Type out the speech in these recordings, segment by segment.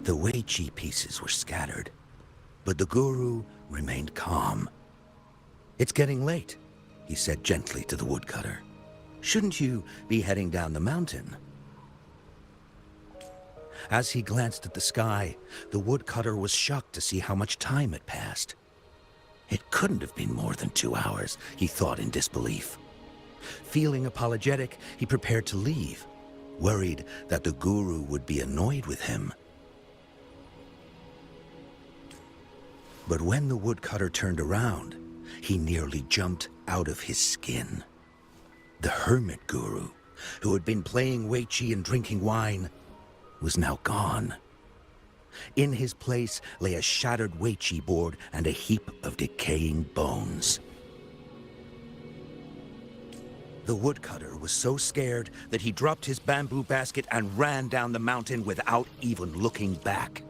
The Weiqi pieces were scattered, but the guru remained calm. "It's getting late," he said gently to the woodcutter. "Shouldn't you be heading down the mountain?" As he glanced at the sky, the woodcutter was shocked to see how much time had passed. It couldn't have been more than 2 hours, he thought in disbelief. Feeling apologetic, he prepared to leave, worried that the guru would be annoyed with him. But when the woodcutter turned around, he nearly jumped out of his skin. The hermit guru, who had been playing Weiqi and drinking wine, was now gone. In his place lay a shattered Weiqi board and a heap of decaying bones. The woodcutter was so scared that he dropped his bamboo basket and ran down the mountain without even looking back.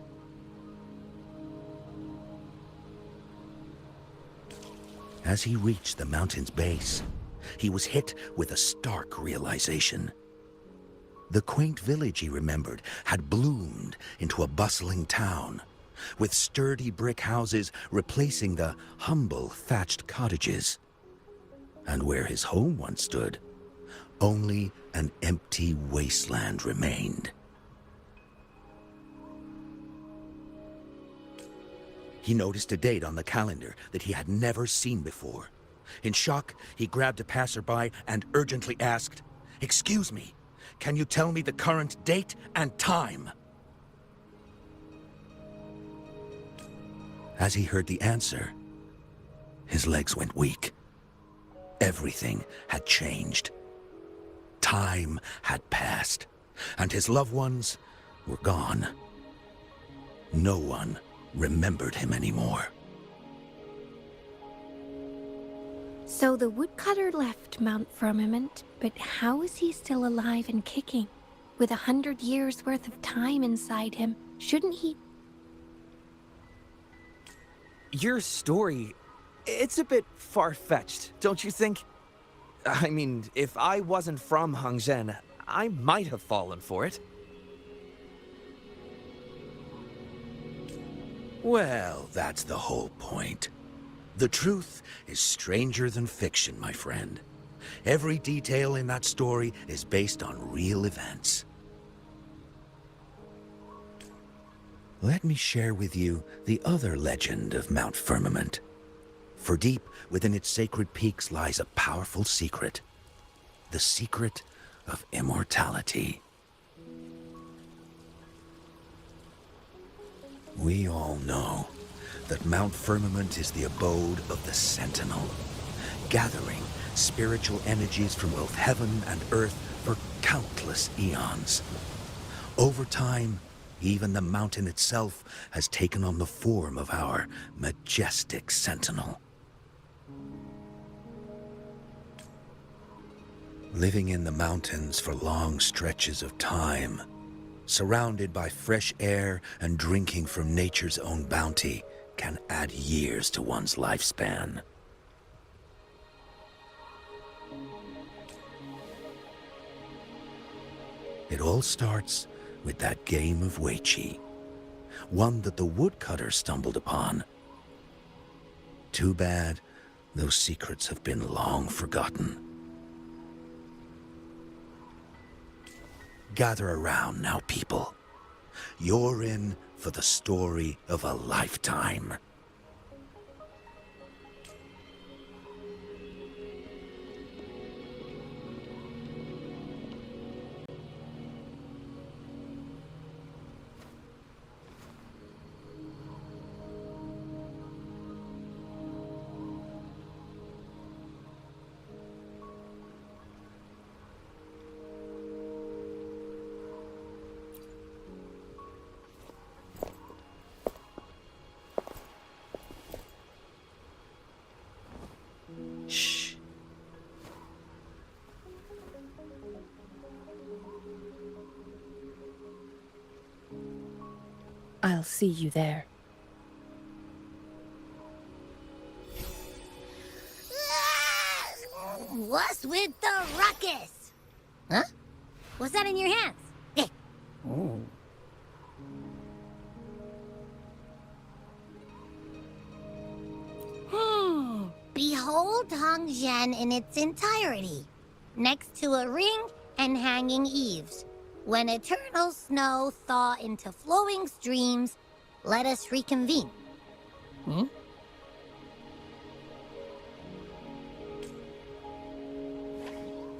As he reached the mountain's base, he was hit with a stark realization. The quaint village he remembered had bloomed into a bustling town, with sturdy brick houses replacing the humble thatched cottages. And where his home once stood, only an empty wasteland remained. He noticed a date on the calendar that he had never seen before. In shock, he grabbed a passerby and urgently asked, "Excuse me, can you tell me the current date and time?" As he heard the answer, his legs went weak. Everything had changed. Time had passed, and his loved ones were gone. No one remembered him anymore. So the woodcutter left Mount Firmament, but how is he still alive and kicking? With 100 years worth of time inside him, shouldn't he? Your story, it's a bit far-fetched, don't you think? I mean, if I wasn't from Hongzhen, I might have fallen for it. Well, that's the whole point. The truth is stranger than fiction, my friend. Every detail in that story is based on real events. Let me share with you the other legend of Mount Firmament. For deep within its sacred peaks lies a powerful secret. The secret of immortality. We all know that Mount Firmament is the abode of the Sentinel, gathering spiritual energies from both heaven and earth for countless eons. Over time, even the mountain itself has taken on the form of our majestic Sentinel. Living in the mountains for long stretches of time, surrounded by fresh air and drinking from nature's own bounty, can add years to one's lifespan. It all starts with that game of Weiqi, one that the woodcutter stumbled upon. Too bad those secrets have been long forgotten. Gather around now, people. You're in for the story of a lifetime. Shh. I'll see you there. What's with the ruckus? Huh? What's that in your hands? Oh. Old Hongzhen in its entirety, next to a ring and hanging eaves. When eternal snow thaw into flowing streams, let us reconvene. Hmm?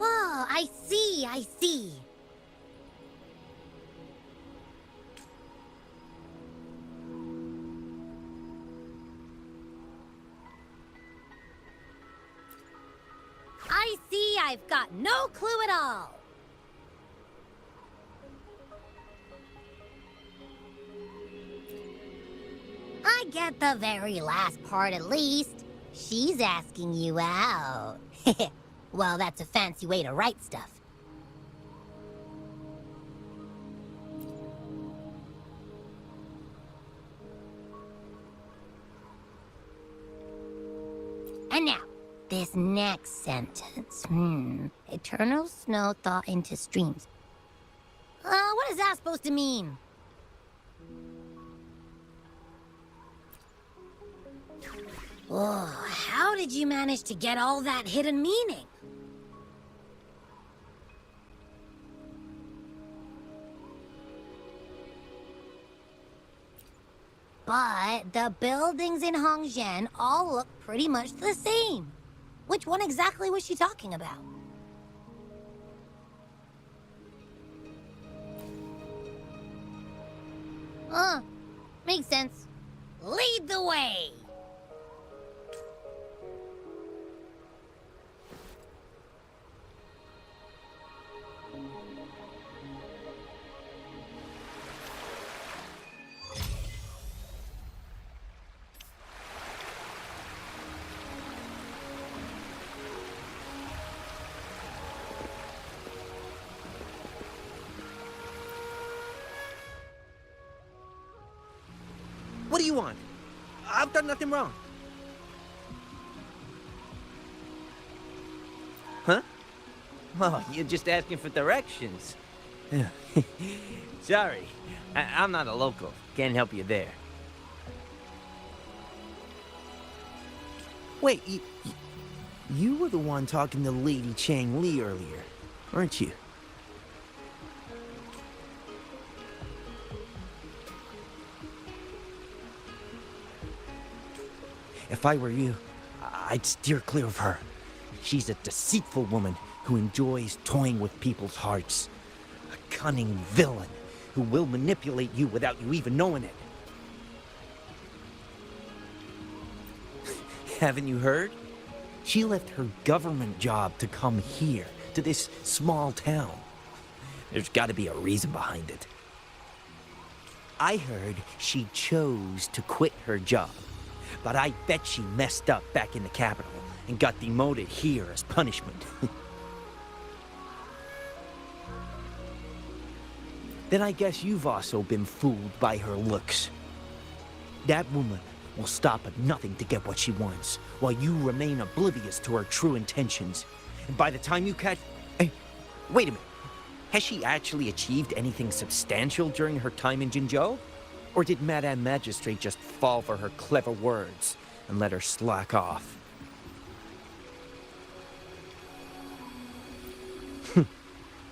Oh, I see. I see I've got no clue at all. I get the very last part at least. She's asking you out. Well, that's a fancy way to write stuff. And now, this next sentence. Eternal snow thaw into streams. What is that supposed to mean? Oh, how did you manage to get all that hidden meaning? But the buildings in Hongzhen all look pretty much the same. Which one exactly was she talking about? Makes sense. Lead the way! What do you want? I've done nothing wrong. Huh? Oh, you're just asking for directions. Sorry, I'm not a local. Can't help you there. Wait, you were the one talking to Lady Chang Li earlier, weren't you? If I were you, I'd steer clear of her. She's a deceitful woman who enjoys toying with people's hearts. A cunning villain who will manipulate you without you even knowing it. Haven't you heard? She left her government job to come here, to this small town. There's got to be a reason behind it. I heard she chose to quit her job. But I bet she messed up back in the capital and got demoted here as punishment. Then I guess you've also been fooled by her looks. That woman will stop at nothing to get what she wants, while you remain oblivious to her true intentions. And by the time you catch... Hey, wait a minute. Has she actually achieved anything substantial during her time in Jinzhou? Or did Madame Magistrate just fall for her clever words and let her slack off?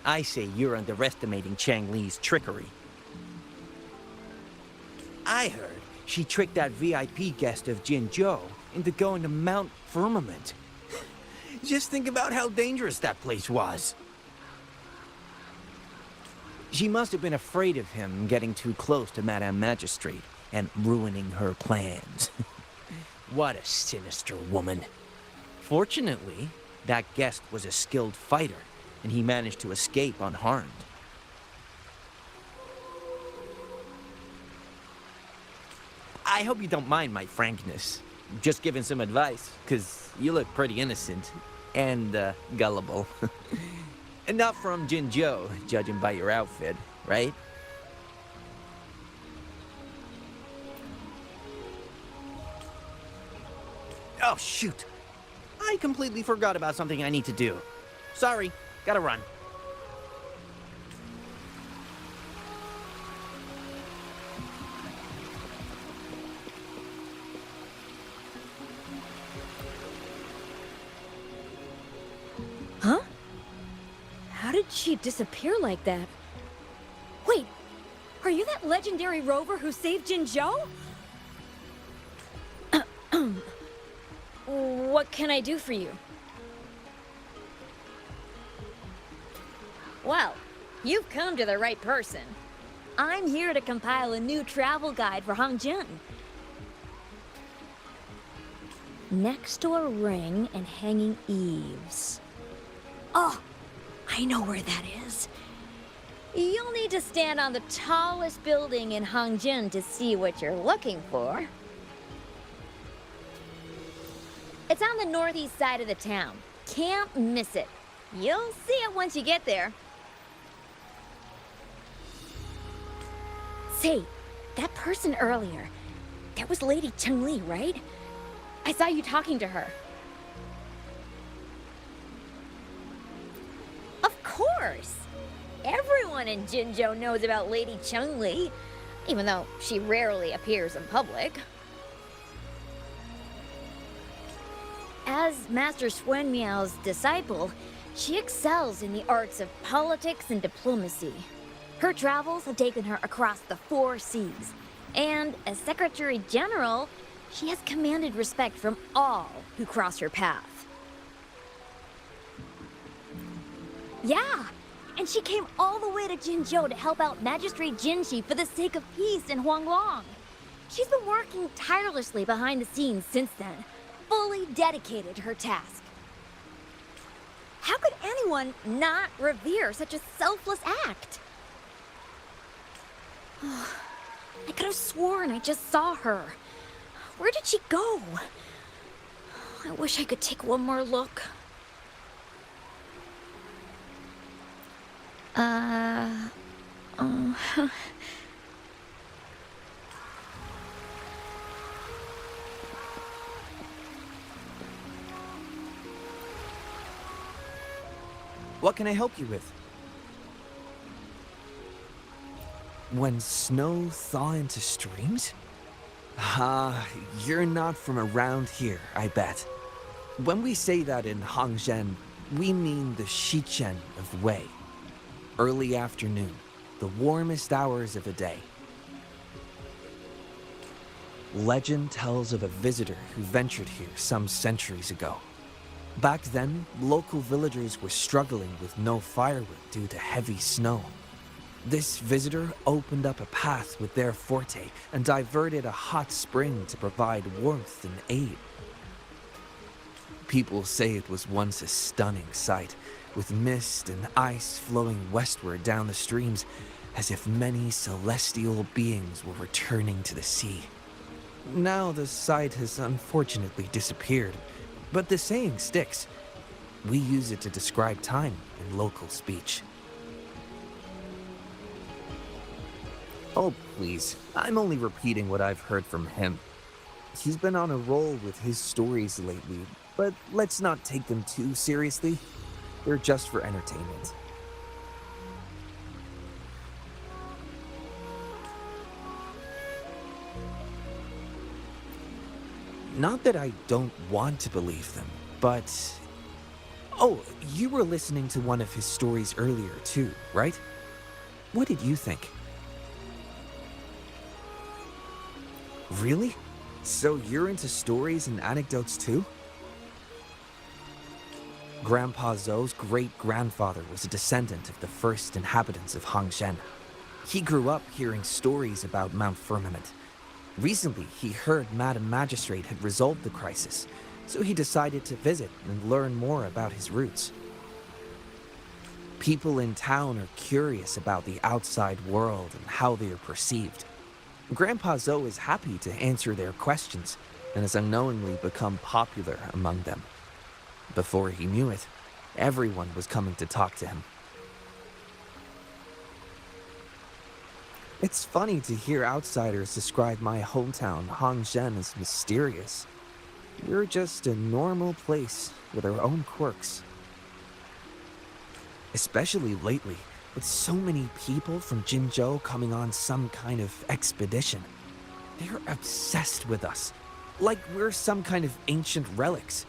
I say you're underestimating Chang Li's trickery. I heard she tricked that VIP guest of Jinzhou into going to Mount Firmament. Just think about how dangerous that place was. She must have been afraid of him getting too close to Madame Magistrate and ruining her plans. What a sinister woman. Fortunately, that guest was a skilled fighter, and he managed to escape unharmed. I hope you don't mind my frankness. Just giving some advice, because you look pretty innocent and gullible. And not from Jinzhou, judging by your outfit, right? Oh, shoot. I completely forgot about something I need to do. Sorry, gotta run. did she disappear like that? Wait, are you that legendary rover who saved Jinzhou? What can I do for you? Well, you've come to the right person. I'm here to compile a new travel guide for Hangjin. Next to a ring and hanging eaves. Oh, I know where that is. You'll need to stand on the tallest building in Hangjin to see what you're looking for. It's on the northeast side of the town. Can't miss it. You'll see it once you get there. Say, that person earlier, that was Lady Chengli, right? I saw you talking to her. Of course! Everyone in Jinzhou knows about Lady Chengli, even though she rarely appears in public. As Master Xuan Miao's disciple, she excels in the arts of politics and diplomacy. Her travels have taken her across the 4 seas, and as Secretary General, she has commanded respect from all who cross her path. Yeah, and she came all the way to Jinzhou to help out Magistrate Jinshi for the sake of peace in Huanglong. She's been working tirelessly behind the scenes since then, fully dedicated to her task. How could anyone not revere such a selfless act? I could have sworn I just saw her. Where did she go? I wish I could take one more look. What can I help you with? When snow thaw into streams? You're not from around here, I bet. When we say that in Hangzhen, we mean the Shichen of Wei. Early afternoon, the warmest hours of the day. Legend tells of a visitor who ventured here some centuries ago. Back then, local villagers were struggling with no firewood due to heavy snow. This visitor opened up a path with their forte and diverted a hot spring to provide warmth and aid. People say it was once a stunning sight, with mist and ice flowing westward down the streams, as if many celestial beings were returning to the sea. Now the sight has unfortunately disappeared, but the saying sticks. We use it to describe time in local speech. Oh, please. I'm only repeating what I've heard from him. He's been on a roll with his stories lately, but let's not take them too seriously. They're just for entertainment. Not that I don't want to believe them, but... Oh, you were listening to one of his stories earlier too, right? What did you think? Really? So you're into stories and anecdotes too? Grandpa Zhou's great-grandfather was a descendant of the first inhabitants of Hangzhen. He grew up hearing stories about Mount Firmament. Recently, he heard Madam Magistrate had resolved the crisis, so he decided to visit and learn more about his roots. People in town are curious about the outside world and how they are perceived. Grandpa Zhou is happy to answer their questions and has unknowingly become popular among them. Before he knew it, everyone was coming to talk to him. It's funny to hear outsiders describe my hometown, Hangzhen, as mysterious. We're just a normal place with our own quirks. Especially lately, with so many people from Jinzhou coming on some kind of expedition. They're obsessed with us, like we're some kind of ancient relics.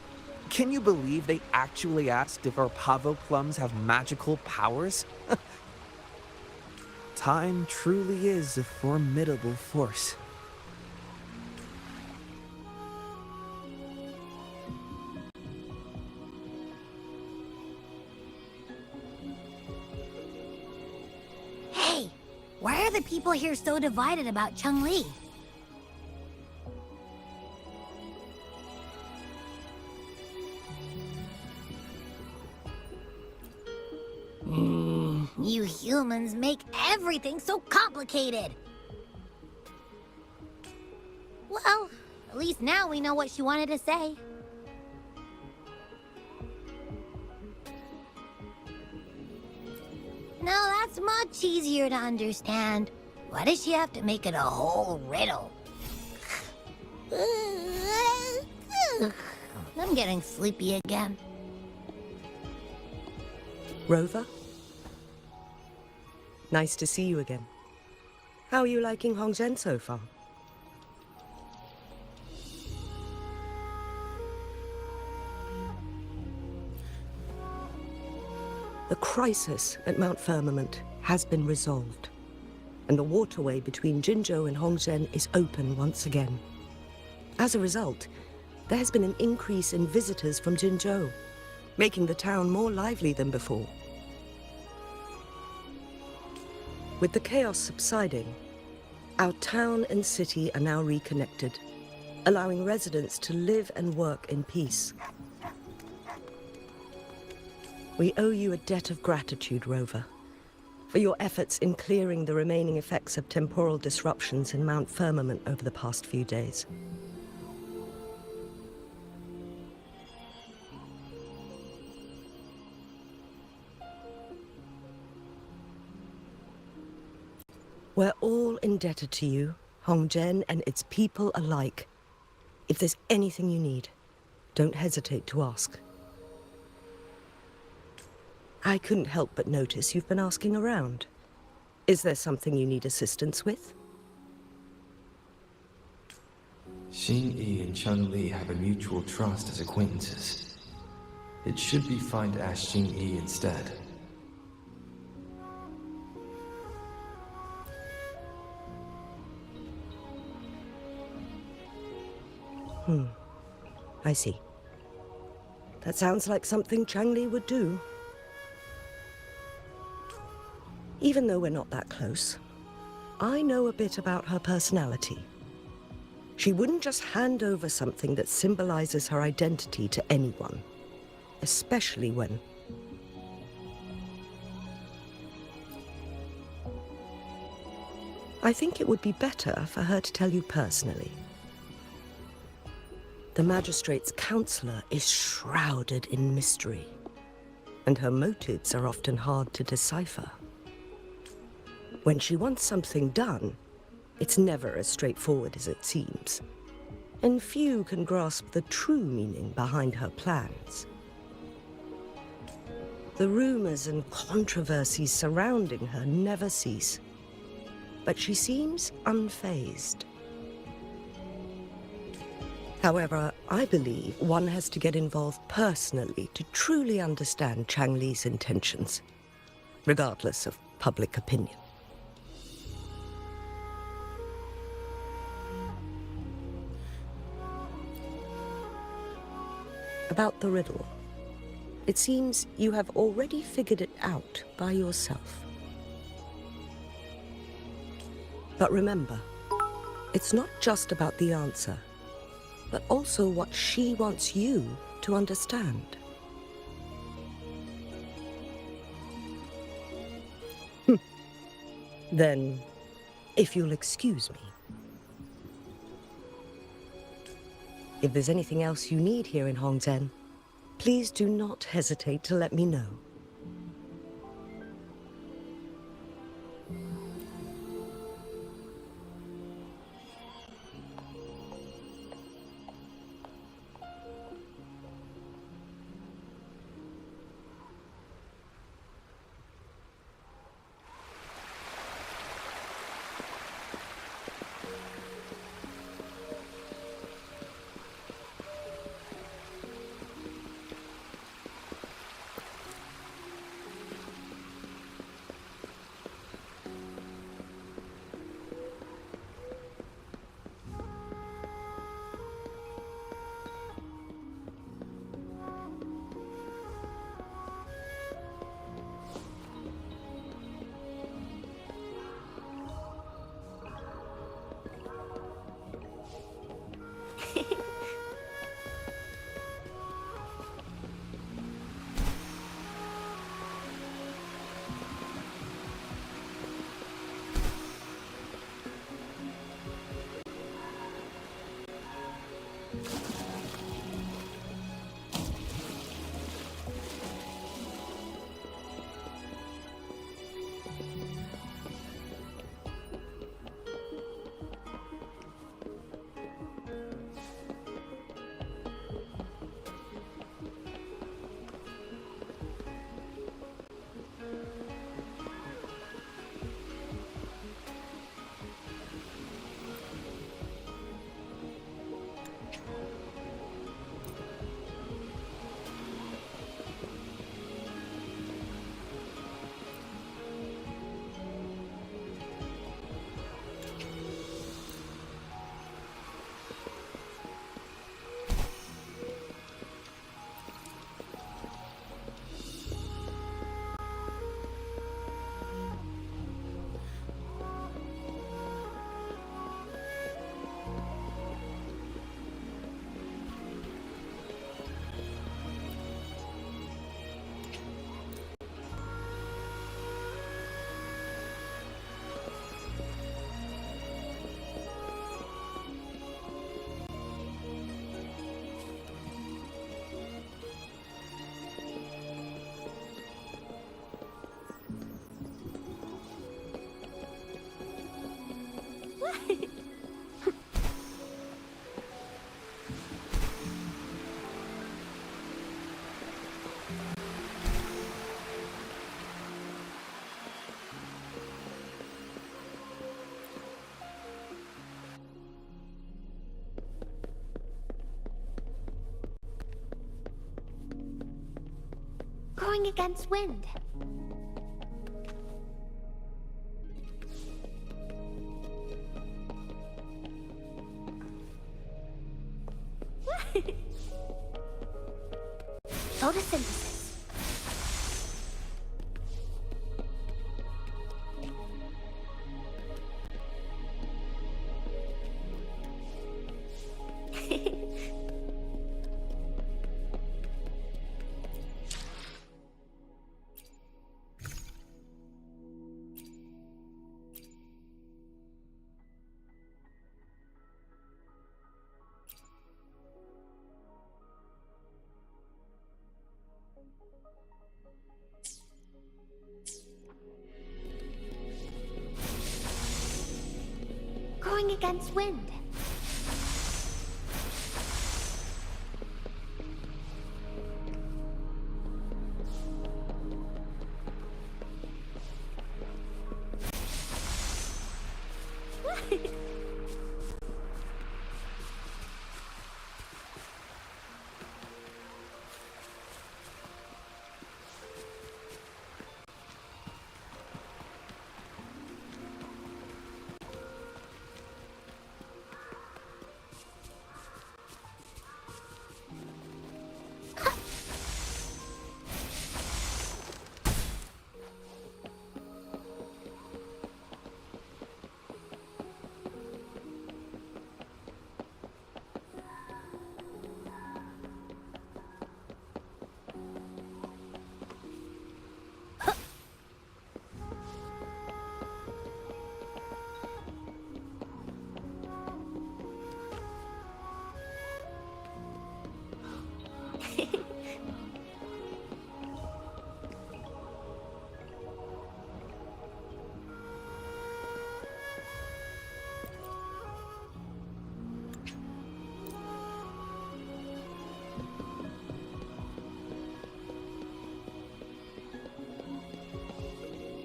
Can you believe they actually asked if our pavo plums have magical powers? Time truly is a formidable force. Hey, why are the people here so divided about Changli? You humans make everything so complicated. Well, at least now we know what she wanted to say. No, that's much easier to understand. Why does she have to make it a whole riddle? I'm getting sleepy again. Rover? Nice to see you again. How are you liking Hongzhen so far? The crisis at Mount Firmament has been resolved, and the waterway between Jinzhou and Hongzhen is open once again. As a result, there has been an increase in visitors from Jinzhou, making the town more lively than before. With the chaos subsiding, our town and city are now reconnected, allowing residents to live and work in peace. We owe you a debt of gratitude, Rover, for your efforts in clearing the remaining effects of temporal disruptions in Mount Firmament over the past few days. We're all indebted to you, Hongzhen and its people alike. If there's anything you need, don't hesitate to ask. I couldn't help but notice you've been asking around. Is there something you need assistance with? Xin Yi and Chun Li have a mutual trust as acquaintances. It should be fine to ask Xin Yi instead. I see. That sounds like something Changli would do. Even though we're not that close, I know a bit about her personality. She wouldn't just hand over something that symbolizes her identity to anyone, especially when... I think it would be better for her to tell you personally. The magistrate's counselor is shrouded in mystery, and her motives are often hard to decipher. When she wants something done, it's never as straightforward as it seems, and few can grasp the true meaning behind her plans. The rumors and controversies surrounding her never cease, but she seems unfazed. However, I believe one has to get involved personally to truly understand Changli's intentions, regardless of public opinion. About the riddle, it seems you have already figured it out by yourself. But remember, it's not just about the answer, but also what she wants you to understand. Then, if you'll excuse me. If there's anything else you need here in Hongzhen, please do not hesitate to let me know. Going against wind. Photosynthesis. Going against wind.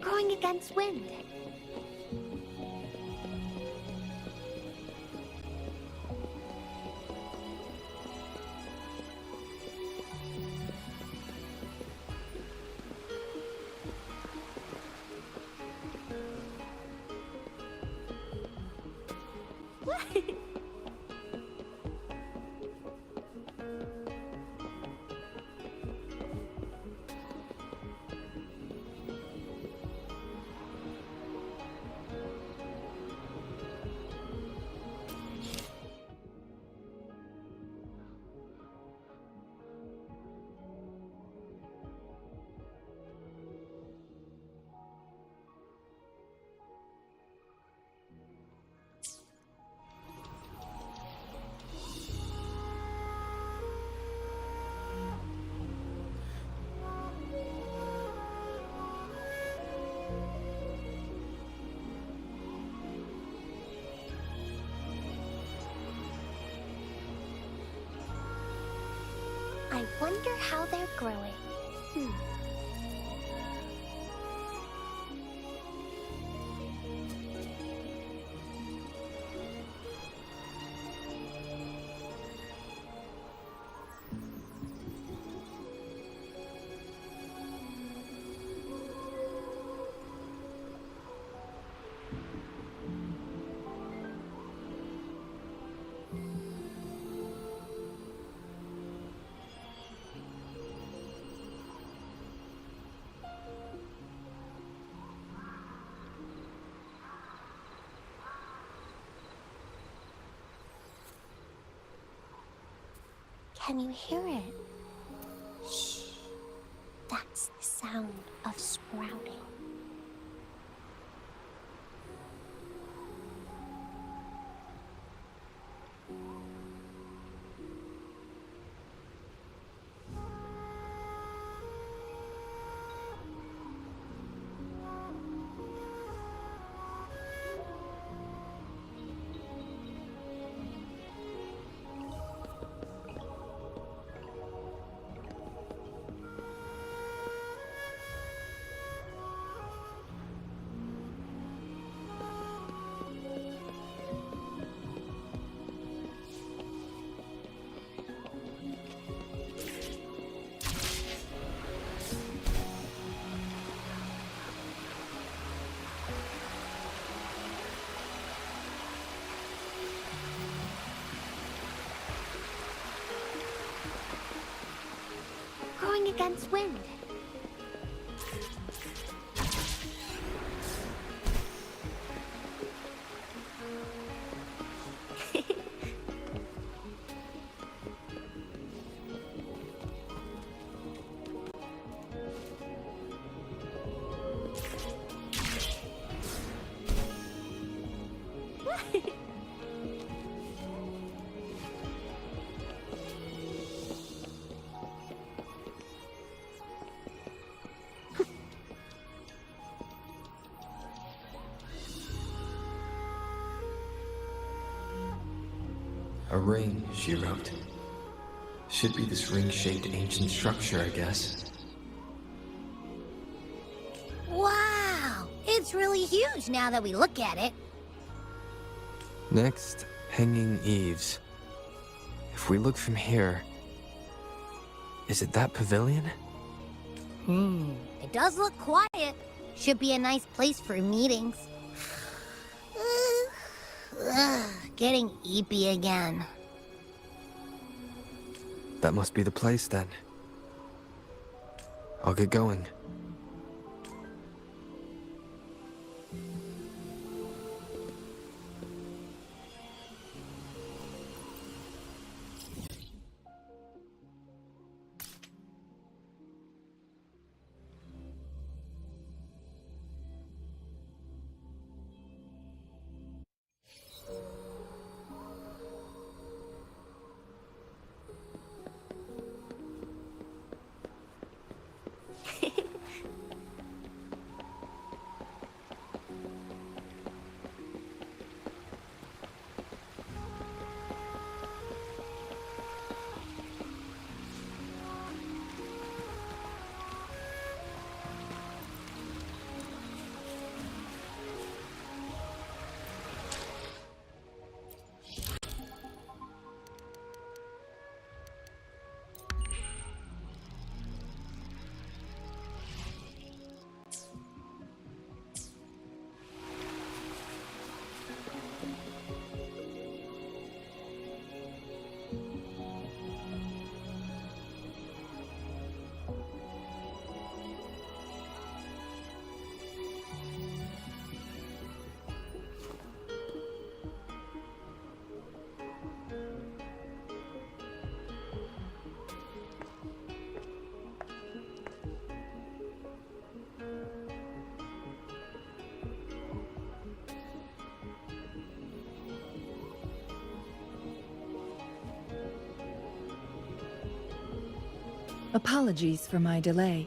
Going against wind. I wonder how they're growing. Can you hear it? Shh. That's the sound of sprouting. Growing against wind. A ring, she wrote. Should be this ring-shaped ancient structure, I guess. Wow! It's really huge now that we look at it. Next, hanging eaves. If we look from here... Is it that pavilion? It does look quiet. Should be a nice place for meetings. Getting eepy again. That must be the place, then. I'll get going. Apologies for my delay.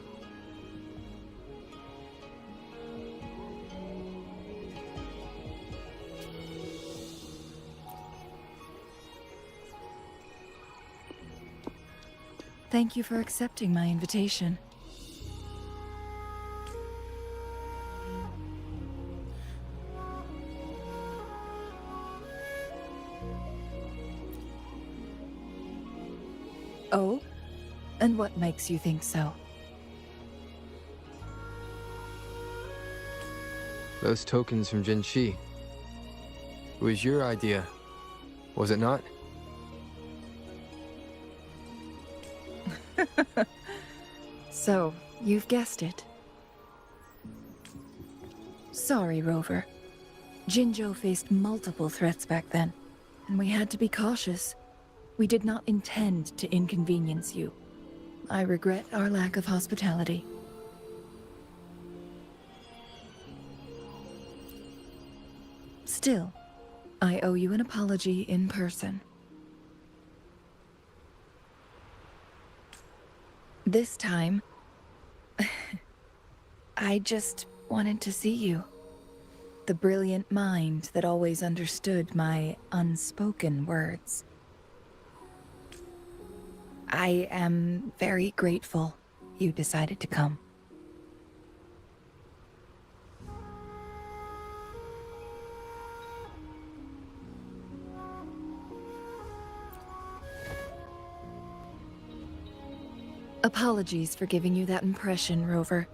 Thank you for accepting my invitation. Oh? And what makes you think so? Those tokens from Genshi. It was your idea, was it not? So, you've guessed it. Sorry, Rover. Jinzhou faced multiple threats back then, and we had to be cautious. We did not intend to inconvenience you. I regret our lack of hospitality. Still, I owe you an apology in person. This time, I just wanted to see you. The brilliant mind that always understood my unspoken words. I am very grateful you decided to come. Apologies for giving you that impression, Rover.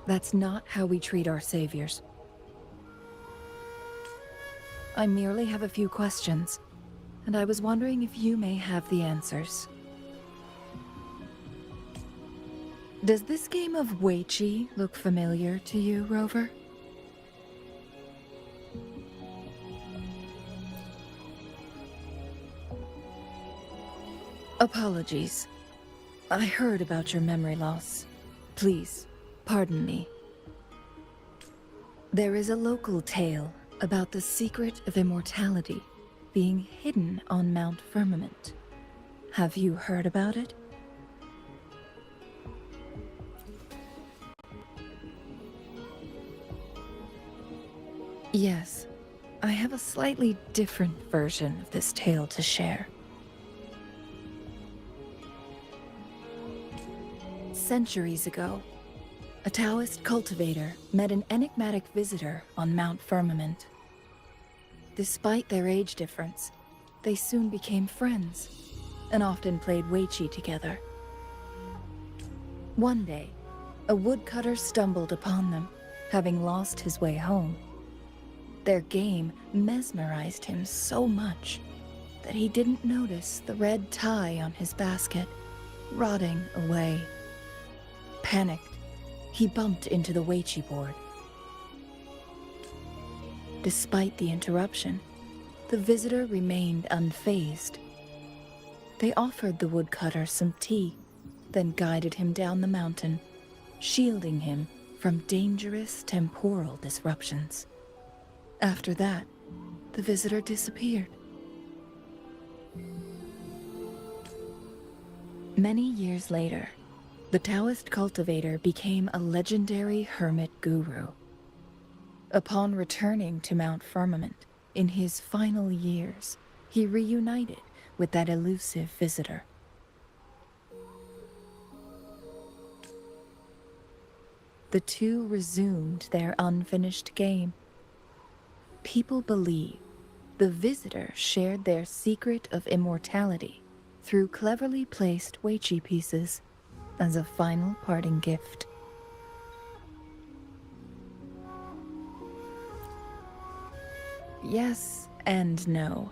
That's not how we treat our saviors. I merely have a few questions, and I was wondering if you may have the answers. Does this game of Weiqi look familiar to you, Rover? Apologies. I heard about your memory loss. Please, pardon me. There is a local tale about the secret of immortality being hidden on Mount Firmament. Have you heard about it? Yes, I have a slightly different version of this tale to share. Centuries ago, a Taoist cultivator met an enigmatic visitor on Mount Firmament. Despite their age difference, they soon became friends and often played Weiqi together. One day, a woodcutter stumbled upon them, having lost his way home. Their game mesmerized him so much that he didn't notice the red tie on his basket, rotting away. Panicked, he bumped into the Weiqi board. Despite the interruption, the visitor remained unfazed. They offered the woodcutter some tea, then guided him down the mountain, shielding him from dangerous temporal disruptions. After that, the visitor disappeared. Many years later, the Taoist cultivator became a legendary hermit guru. Upon returning to Mount Firmament, in his final years, he reunited with that elusive visitor. The two resumed their unfinished game. People believe the visitor shared their secret of immortality through cleverly placed Weiqi pieces as a final parting gift. Yes and no.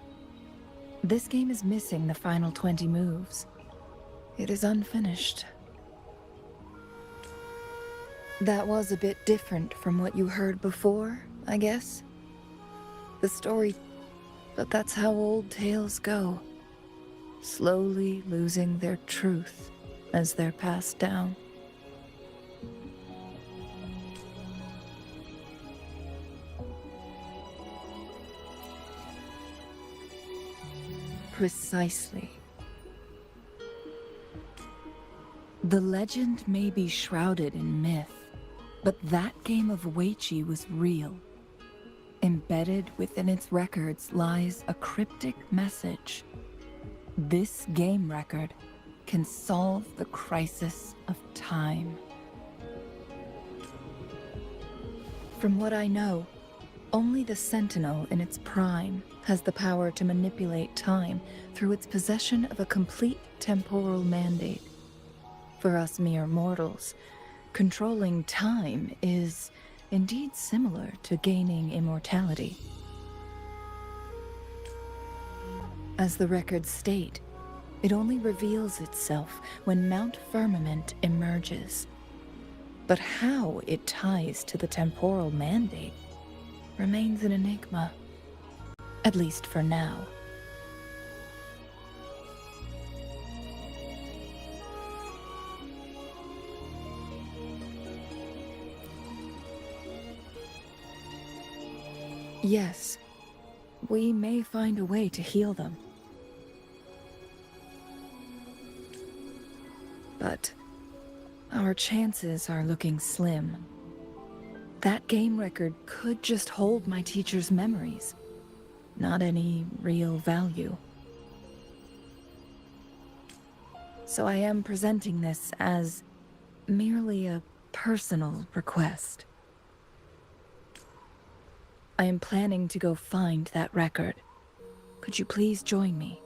This game is missing the final 20 moves. It is unfinished. That was a bit different from what you heard before, I guess. The story, but that's how old tales go. Slowly losing their truth as they're passed down. Precisely. The legend may be shrouded in myth, but that game of Weiqi was real. Embedded within its records lies a cryptic message. This game record can solve the crisis of time. From what I know, only the Sentinel in its prime has the power to manipulate time through its possession of a complete temporal mandate. For us mere mortals, controlling time is indeed similar to gaining immortality. As the records state, it only reveals itself when Mount Firmament emerges. But how it ties to the temporal mandate remains an enigma, at least for now. Yes, we may find a way to heal them. But our chances are looking slim. That game record could just hold my teacher's memories, not any real value. So I am presenting this as merely a personal request. I am planning to go find that record. Could you please join me?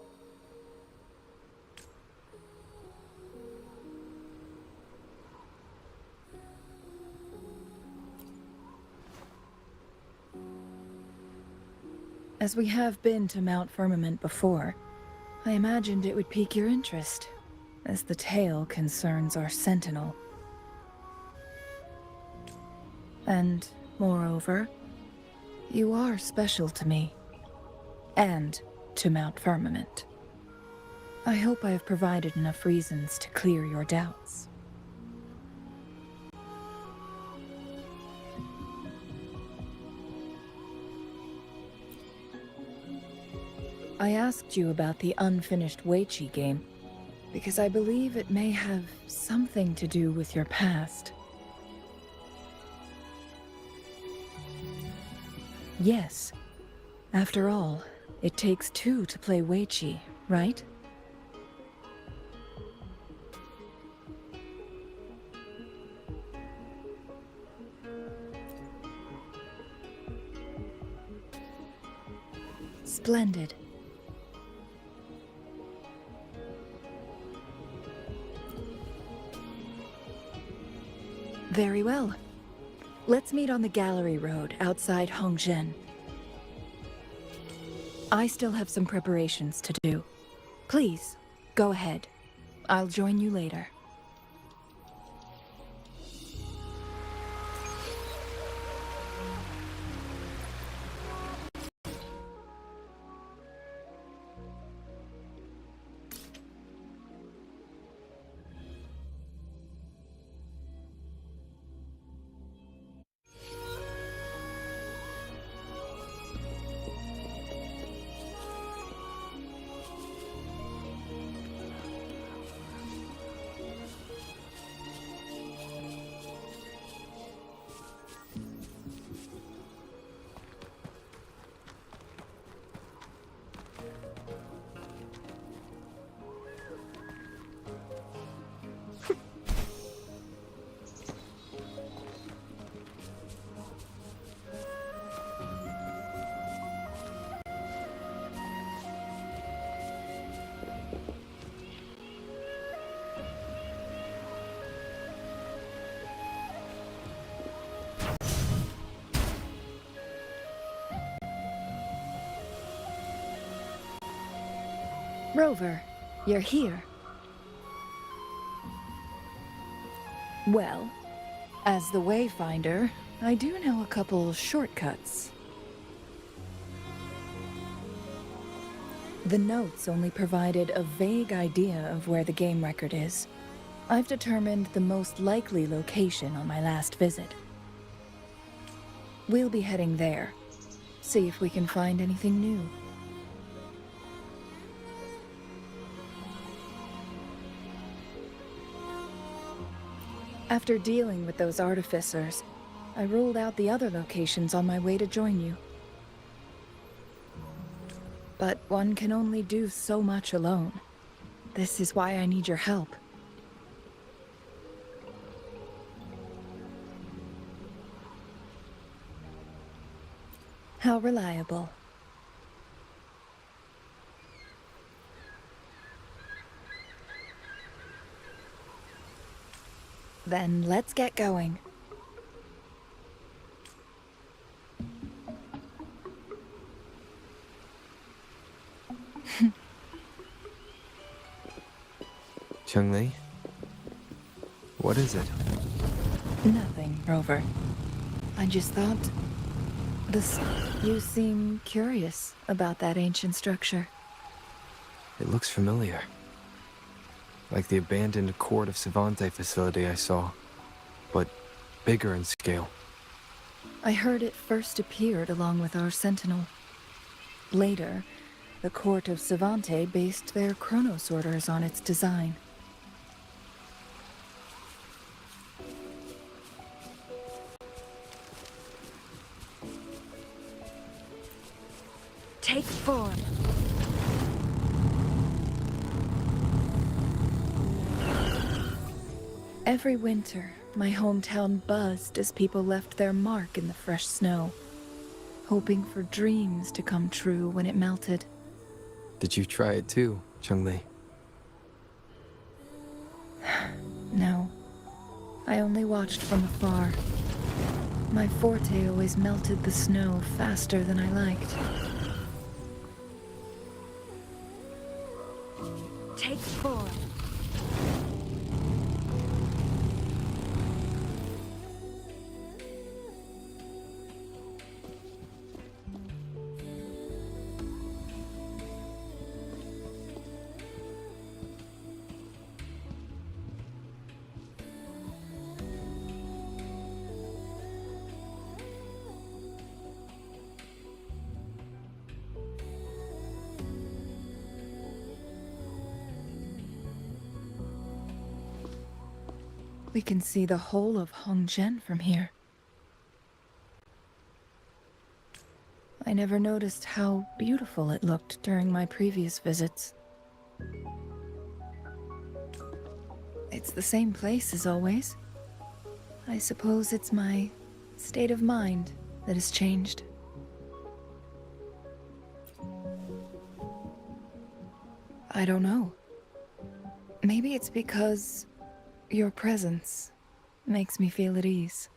As we have been to Mount Firmament before, I imagined it would pique your interest, as the tale concerns our Sentinel. And, moreover, you are special to me, and to Mount Firmament. I hope I have provided enough reasons to clear your doubts. I asked you about the unfinished Weiqi game, because I believe it may have something to do with your past. Yes. After all, it takes two to play Weiqi, right? Splendid. Very well. Let's meet on the Gallery Road outside Hongzhen. I still have some preparations to do. Please, go ahead. I'll join you later. Rover, you're here. Well, as the Wayfinder, I do know a couple shortcuts. The notes only provided a vague idea of where the game record is. I've determined the most likely location on my last visit. We'll be heading there. See if we can find anything new. After dealing with those artificers, I ruled out the other locations on my way to join you. But one can only do so much alone. This is why I need your help. How reliable. Then let's get going. Changli? What is it? Nothing, Rover. I just thought... You seem curious about that ancient structure. It looks familiar. Like the abandoned Court of Savante facility I saw, but bigger in scale. I heard it first appeared along with our Sentinel. Later, the Court of Savante based their Chronos orders on its design. Take form. Every winter, my hometown buzzed as people left their mark in the fresh snow, hoping for dreams to come true when it melted. Did you try it too, Changli? No, I only watched from afar. My forte always melted the snow faster than I liked. Take form. We can see the whole of Hongzhen from here. I never noticed how beautiful it looked during my previous visits. It's the same place as always. I suppose it's my state of mind that has changed. I don't know. Maybe it's because your presence makes me feel at ease.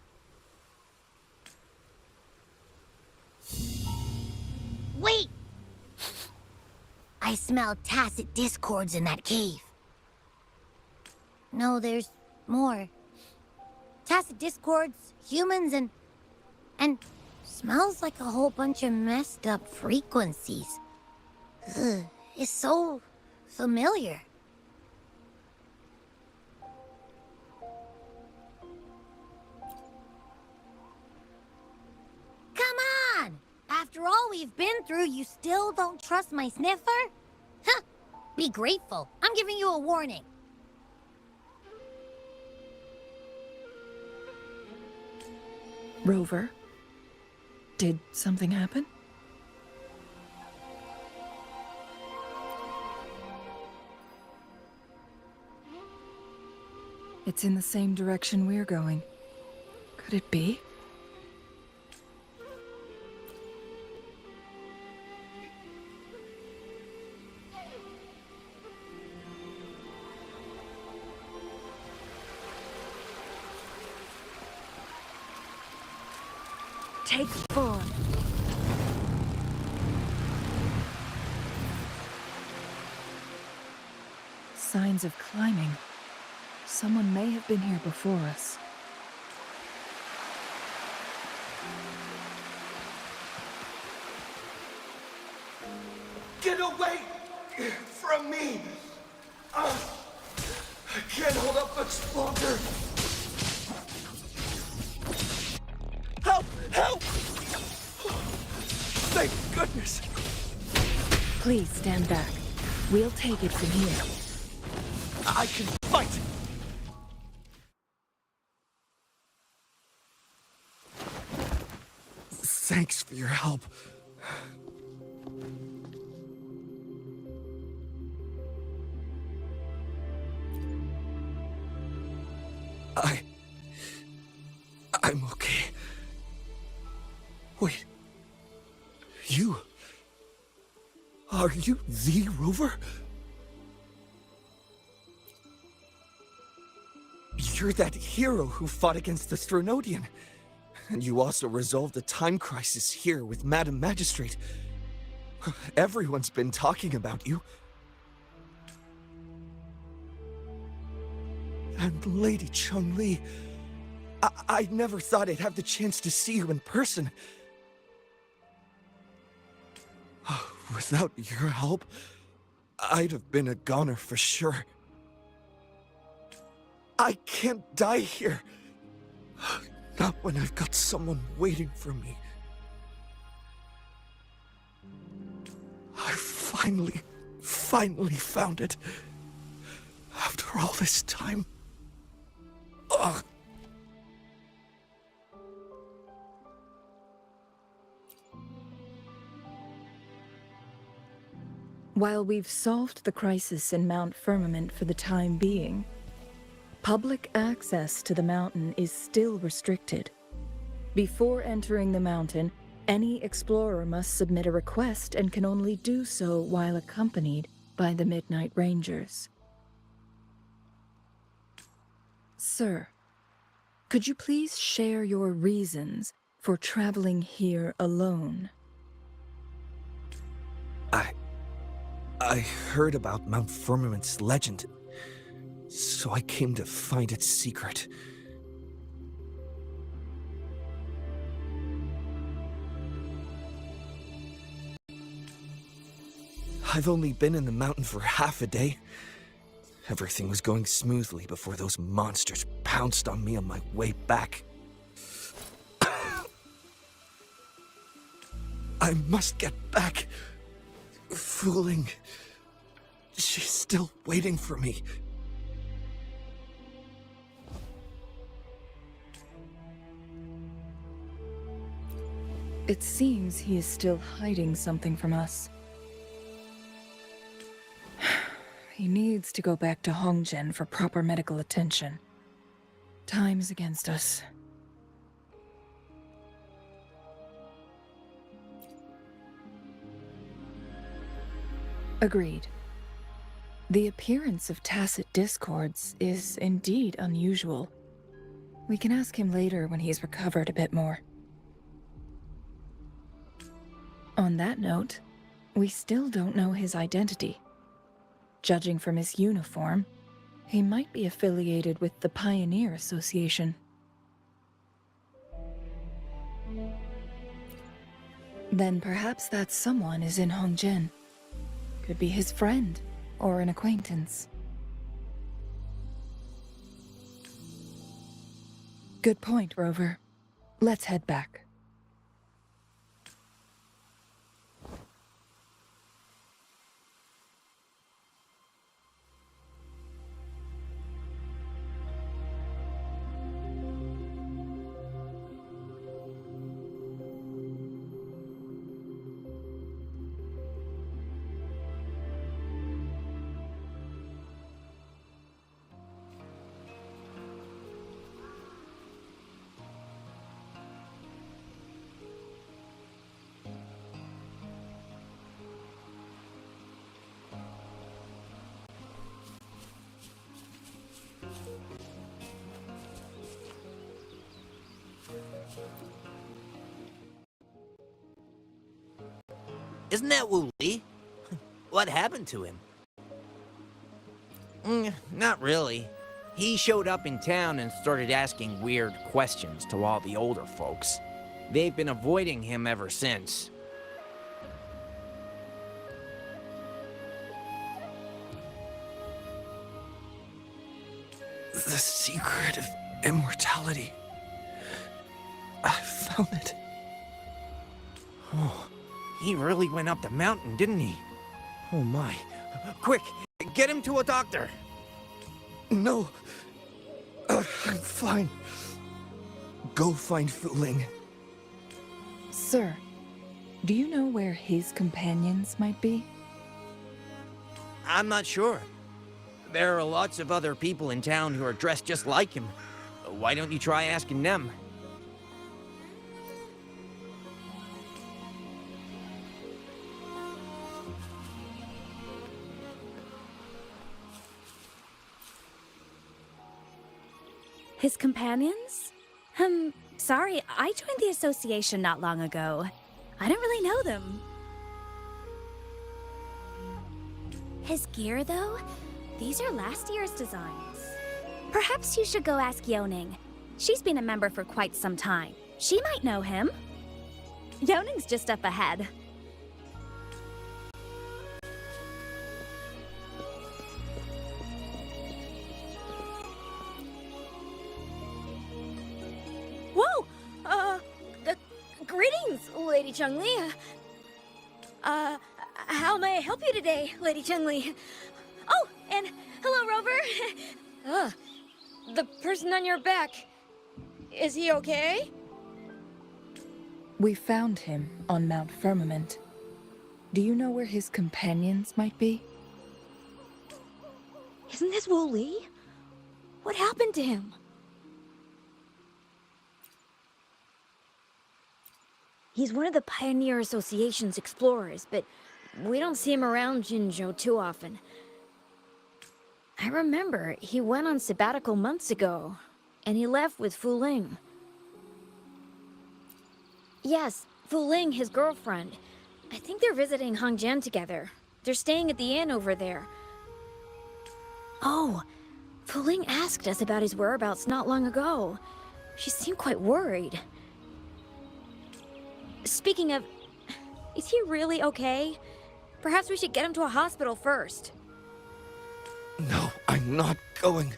Wait! I smell tacit discords in that cave. No, there's more. Tacit discords, humans, and smells like a whole bunch of messed up frequencies. Ugh, it's so familiar. Come on! After all we've been through, you still don't trust my sniffer? Huh! Be grateful. I'm giving you a warning. Rover, did something happen? It's in the same direction we're going. Could it be? Take form. Signs of climbing. Someone may have been here before us. Get away from me! I can't hold up much longer. Help! Help! Thank goodness! Please stand back. We'll take it from here. I can fight! Thanks for your help. I'm okay. Wait. You... Are you the Rover? You're that hero who fought against the Stronodian. And you also resolved the time crisis here with Madam Magistrate. Everyone's been talking about you. And Lady Chun-Li, I never thought I'd have the chance to see you in person. Without your help, I'd have been a goner for sure. I can't die here. Not when I've got someone waiting for me. I finally found it. After all this time. Ugh. While we've solved the crisis in Mount Firmament for the time being, public access to the mountain is still restricted. Before entering the mountain, any explorer must submit a request and can only do so while accompanied by the Midnight Rangers. Sir, could you please share your reasons for traveling here alone? I heard about Mount Firmament's legend, so I came to find its secret. I've only been in the mountain for half a day. Everything was going smoothly before those monsters pounced on me on my way back. I must get back. Fooling. She's still waiting for me. It seems he is still hiding something from us. He needs to go back to Hongjian for proper medical attention. Time is against us. Agreed. The appearance of tacit discords is indeed unusual. We can ask him later when he's recovered a bit more. On that note, we still don't know his identity. Judging from his uniform, he might be affiliated with the Pioneer Association. Then perhaps that someone is in Hongjian. Could be his friend, or an acquaintance. Good point, Rover. Let's head back. Isn't that Wu Li? What happened to him? Not really. He showed up in town and started asking weird questions to all the older folks. They've been avoiding him ever since. The secret of immortality. I found it. Oh, he really went up the mountain, didn't he? Oh my. Quick, get him to a doctor. No. I'm fine. Go find Fu Ling. Sir, do you know where his companions might be? I'm not sure. There are lots of other people in town who are dressed just like him. Why don't you try asking them? His companions? Sorry, I joined the association not long ago. I don't really know them. His gear, though? These are last year's designs. Perhaps you should go ask Yoning. She's been a member for quite some time. She might know him. Yoning's just up ahead. Whoa! Greetings, Lady Changli. How may I help you today, Lady Changli? Oh, and hello, Rover. The person on your back. Is he okay? We found him on Mount Firmament. Do you know where his companions might be? Isn't this Wu Li? What happened to him? He's one of the Pioneer Association's explorers, but we don't see him around Jinzhou too often. I remember he went on sabbatical months ago, and he left with Fu Ling. Yes, Fu Ling, his girlfriend. I think they're visiting Hongjian together. They're staying at the inn over there. Oh, Fu Ling asked us about his whereabouts not long ago. She seemed quite worried. Speaking of, is he really okay? Perhaps we should get him to a hospital first. No, I'm not going.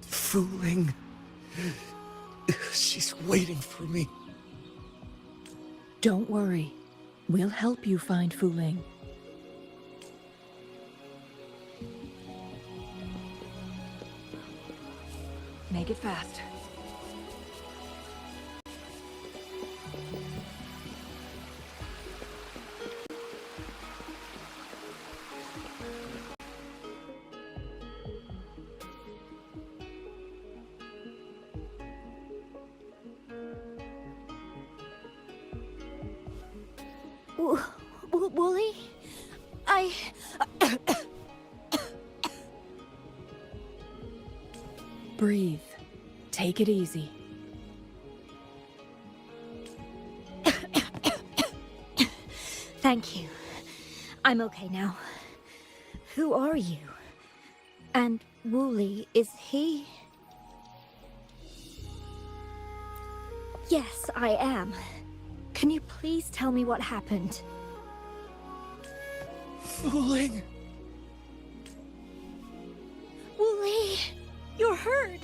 Fooling. She's waiting for me. Don't worry. We'll help you find Fu Ling. Make it fast. Wooly? Breathe. Take it easy. Thank you. I'm okay now. Who are you? And Wooly, is he? Yes, I am. Can you please tell me what happened? Fooling. Wooly, you're hurt.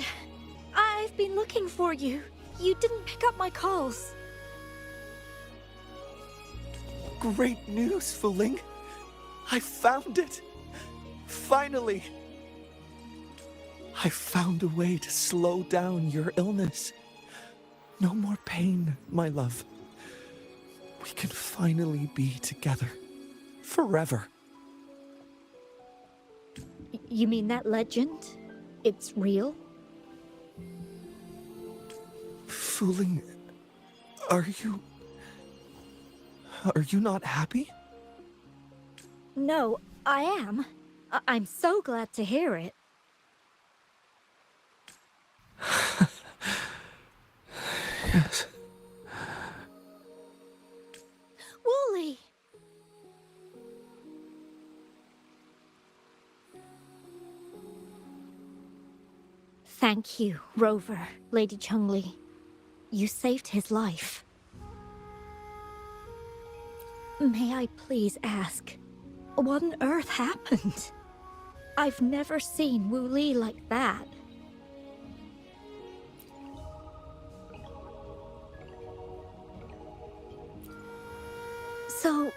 I've been looking for you. You didn't pick up my calls. Great news, Fooling. I found it. Finally. I found a way to slow down your illness. No more pain, my love. We can finally be together. Forever. You mean that legend? It's real? Fooling. Are you not happy? No, I am. I'm so glad to hear it. Yes. Wooly! Thank you, Rover, Lady Changli. You saved his life. May I please ask, what on earth happened? I've never seen Wu Li like that. So,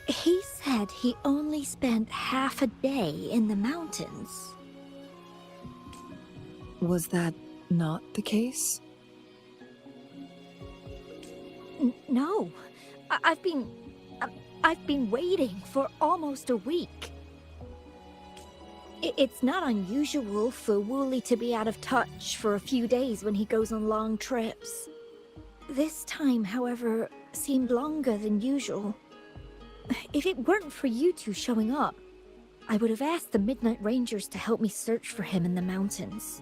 he said he only spent half a day in the mountains. Was that not the case? No. I've been waiting for almost a week. It's not unusual for Wooly to be out of touch for a few days when he goes on long trips. This time, however, seemed longer than usual. If it weren't for you two showing up, I would have asked the Midnight Rangers to help me search for him in the mountains.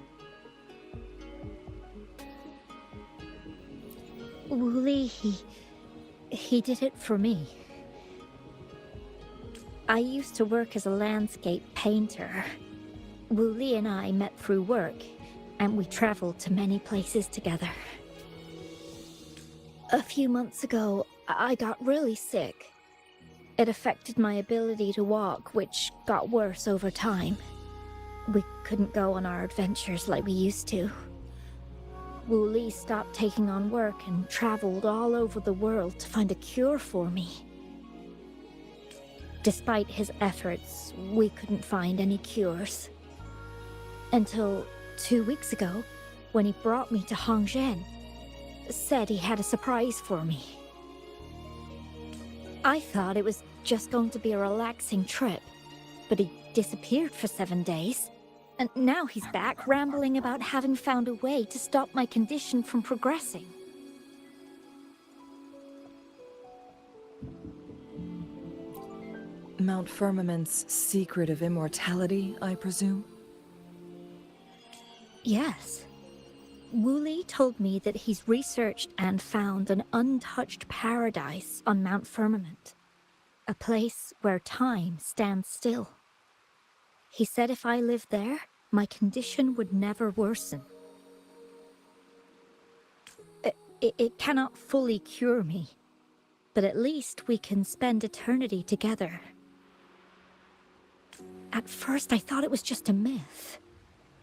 Wooly, he did it for me. I used to work as a landscape painter. Wooly and I met through work, and we traveled to many places together. A few months ago, I got really sick. It affected my ability to walk, which got worse over time. We couldn't go on our adventures like we used to. Wooly stopped taking on work and traveled all over the world to find a cure for me. Despite his efforts, we couldn't find any cures. Until 2 weeks ago, when he brought me to Hongzhen, said he had a surprise for me. I thought it was just going to be a relaxing trip, but he disappeared for 7 days, and now he's back rambling about having found a way to stop my condition from progressing. Mount Firmament's secret of immortality, I presume? Yes. Wooly told me that he's researched and found an untouched paradise on Mount Firmament. A place where time stands still. He said if I lived there, my condition would never worsen. It cannot fully cure me, but at least we can spend eternity together. At first I thought it was just a myth.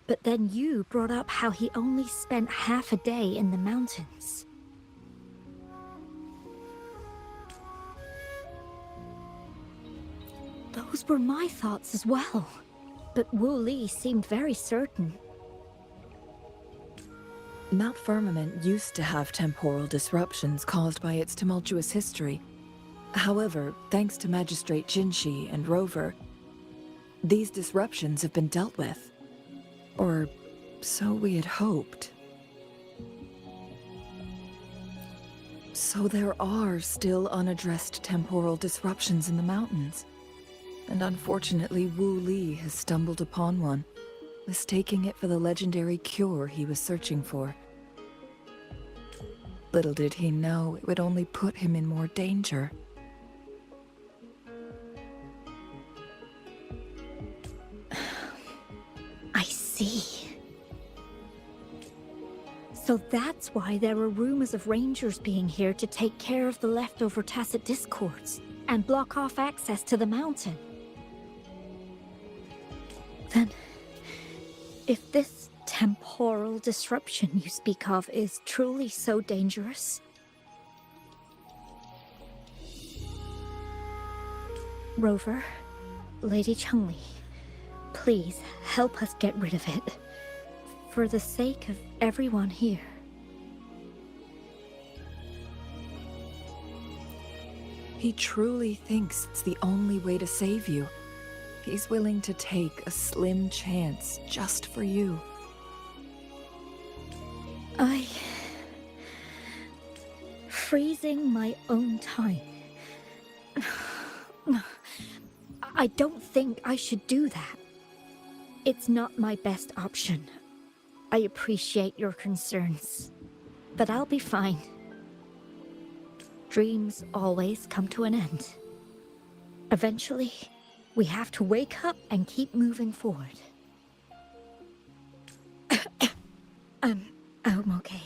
But then you brought up how he only spent half a day in the mountains. Those were my thoughts as well. But Wooly seemed very certain. Mount Firmament used to have temporal disruptions caused by its tumultuous history. However, thanks to Magistrate Jinshi and Rover, these disruptions have been dealt with. Or so we had hoped. So there are still unaddressed temporal disruptions in the mountains. And unfortunately, Wooly has stumbled upon one, mistaking it for the legendary cure he was searching for. Little did he know it would only put him in more danger. I see. So that's why there were rumors of rangers being here to take care of the leftover tacit discords and block off access to the mountain. Then, if this temporal disruption you speak of is truly so dangerous, Rover, Lady Changli, please help us get rid of it, for the sake of everyone here. He truly thinks it's the only way to save you. He's willing to take a slim chance just for you. Freezing my own time. I don't think I should do that. It's not my best option. I appreciate your concerns, but I'll be fine. Dreams always come to an end. Eventually, we have to wake up and keep moving forward. I'm okay.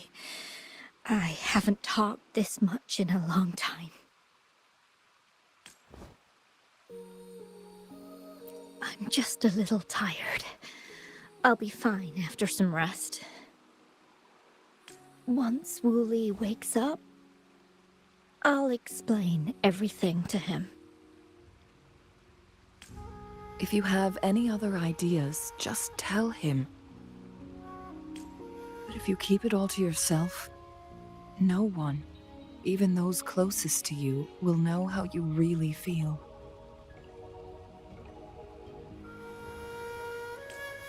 I haven't talked this much in a long time. I'm just a little tired. I'll be fine after some rest. Once Wooly wakes up, I'll explain everything to him. If you have any other ideas, just tell him. But if you keep it all to yourself, no one, even those closest to you, will know how you really feel.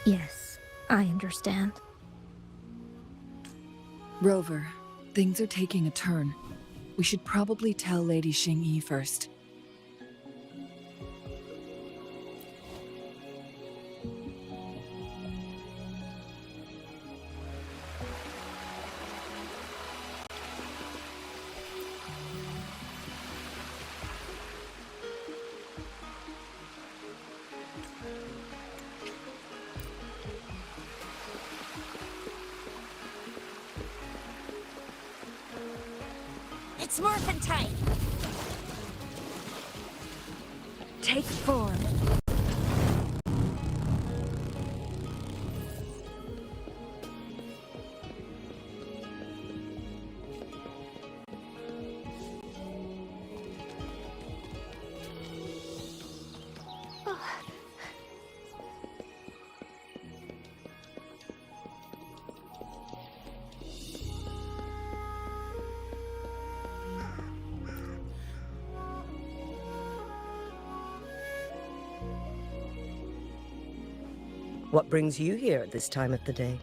Yes, I understand. Rover, things are taking a turn. We should probably tell Lady Xingyi first. It's morphin' time! Take form. What brings you here at this time of the day?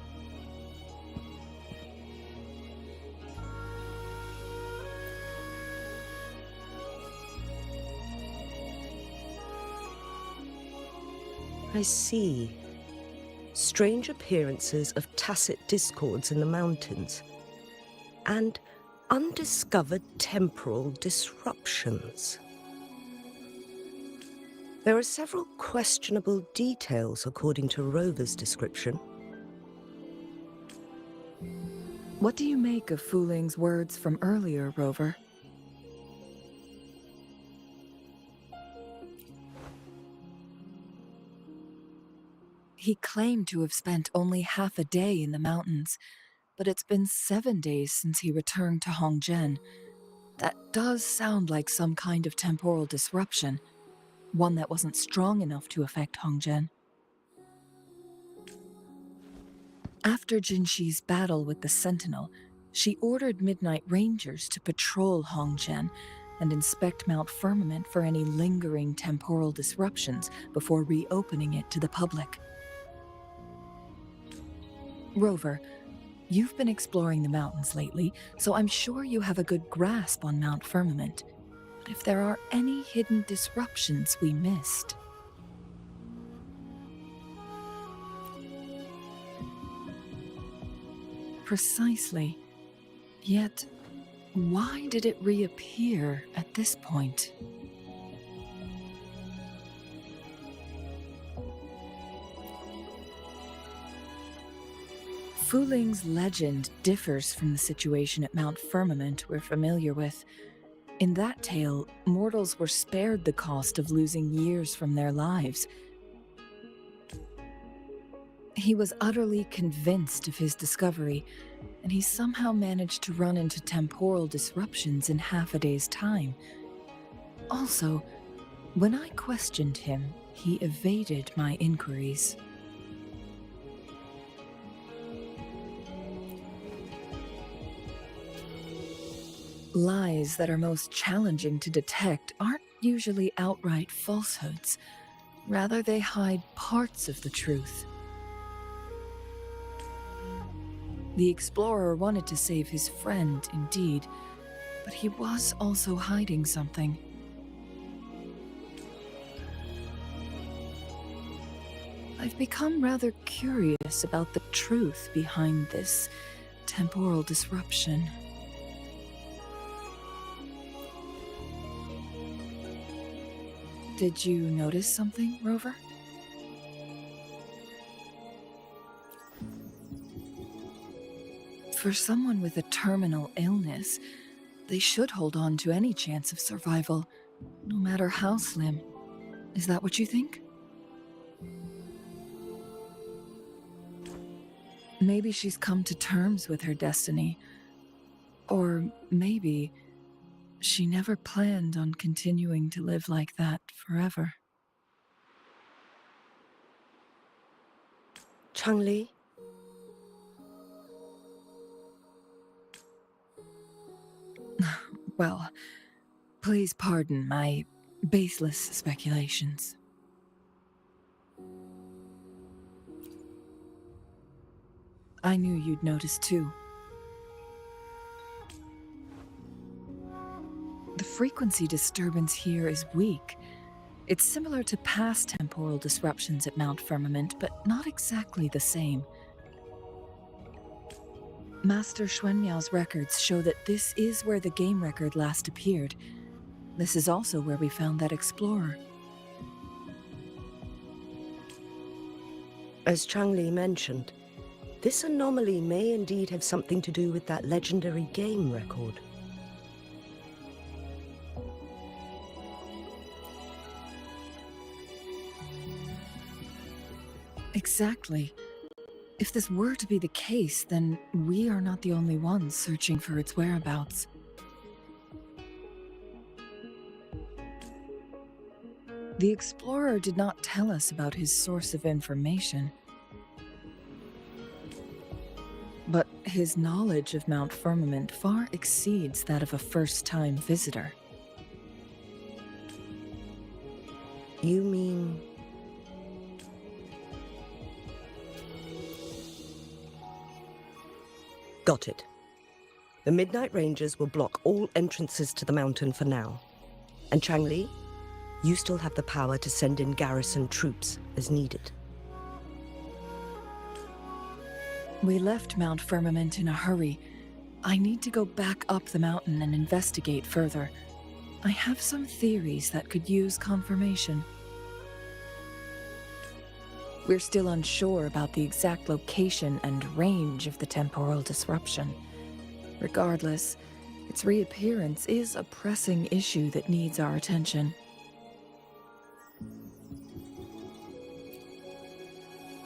I see. Strange appearances of tacit discords in the mountains, and undiscovered temporal disruptions. There are several questionable details according to Rover's description. What do you make of Fuling's words from earlier, Rover? He claimed to have spent only half a day in the mountains, but it's been 7 days since he returned to Hongzhen. That does sound like some kind of temporal disruption, one that wasn't strong enough to affect Hongzhen. After Jinxi's battle with the Sentinel, she ordered Midnight Rangers to patrol Hongzhen and inspect Mount Firmament for any lingering temporal disruptions before reopening it to the public. Rover, you've been exploring the mountains lately, so I'm sure you have a good grasp on Mount Firmament. But if there are any hidden disruptions we missed... Precisely. Yet, why did it reappear at this point? Fuling's legend differs from the situation at Mount Firmament we're familiar with. In that tale, mortals were spared the cost of losing years from their lives. He was utterly convinced of his discovery, and he somehow managed to run into temporal disruptions in half a day's time. Also, when I questioned him, he evaded my inquiries. Lies that are most challenging to detect aren't usually outright falsehoods. Rather, they hide parts of the truth. The explorer wanted to save his friend, indeed, but he was also hiding something. I've become rather curious about the truth behind this temporal disruption. Did you notice something, Rover? For someone with a terminal illness, they should hold on to any chance of survival, no matter how slim. Is that what you think? Maybe she's come to terms with her destiny. Or maybe she never planned on continuing to live like that forever. Changli? Well, please pardon my baseless speculations. I knew you'd notice too. The frequency disturbance here is weak. It's similar to past temporal disruptions at Mount Firmament, but not exactly the same. Master Xuanmiao's records show that this is where the game record last appeared. This is also where we found that explorer. As Changli mentioned, this anomaly may indeed have something to do with that legendary game record. Exactly. If this were to be the case, then we are not the only ones searching for its whereabouts. The explorer did not tell us about his source of information. But his knowledge of Mount Firmament far exceeds that of a first-time visitor. You mean... Got it. The Midnight Rangers will block all entrances to the mountain for now. And Changli, you still have the power to send in garrison troops as needed. We left Mount Firmament in a hurry. I need to go back up the mountain and investigate further. I have some theories that could use confirmation. We're still unsure about the exact location and range of the temporal disruption. Regardless, its reappearance is a pressing issue that needs our attention.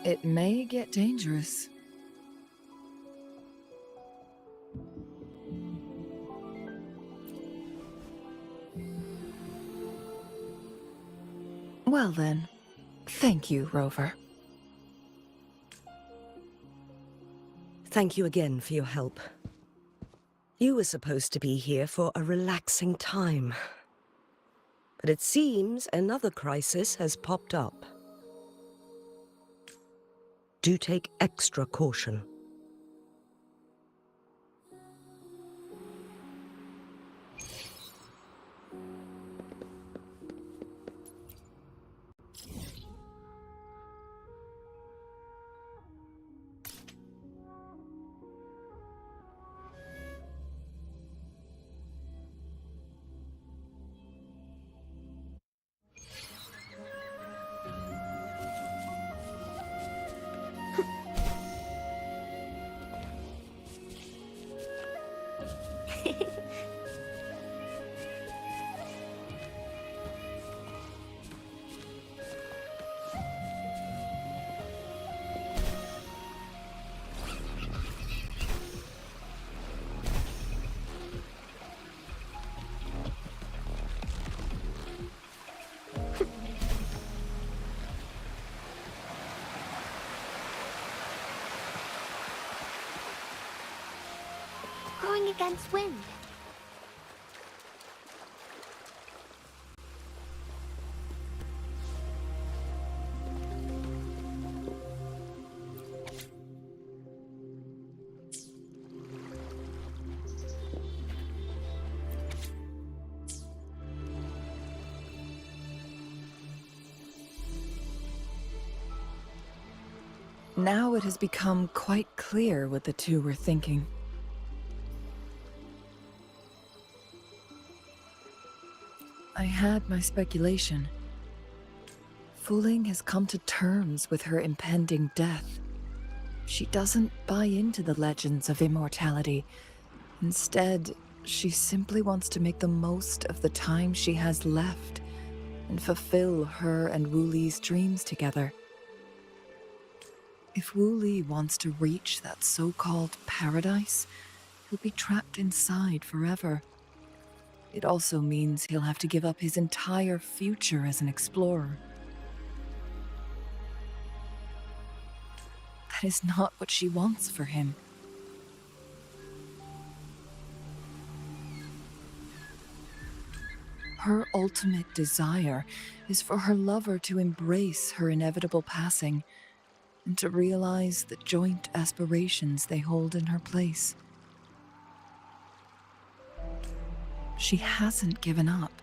It may get dangerous. Well then, thank you, Rover. Thank you again for your help. You were supposed to be here for a relaxing time. But it seems another crisis has popped up. Do take extra caution. Going against wind. Now it has become quite clear what the two were thinking. I had my speculation. Fu Ling has come to terms with her impending death. She doesn't buy into the legends of immortality. Instead, she simply wants to make the most of the time she has left and fulfill her and Wu Li's dreams together. If Wu Li wants to reach that so-called paradise, he'll be trapped inside forever. It also means he'll have to give up his entire future as an explorer. That is not what she wants for him. Her ultimate desire is for her lover to embrace her inevitable passing. and to realize the joint aspirations they hold in her place. She hasn't given up,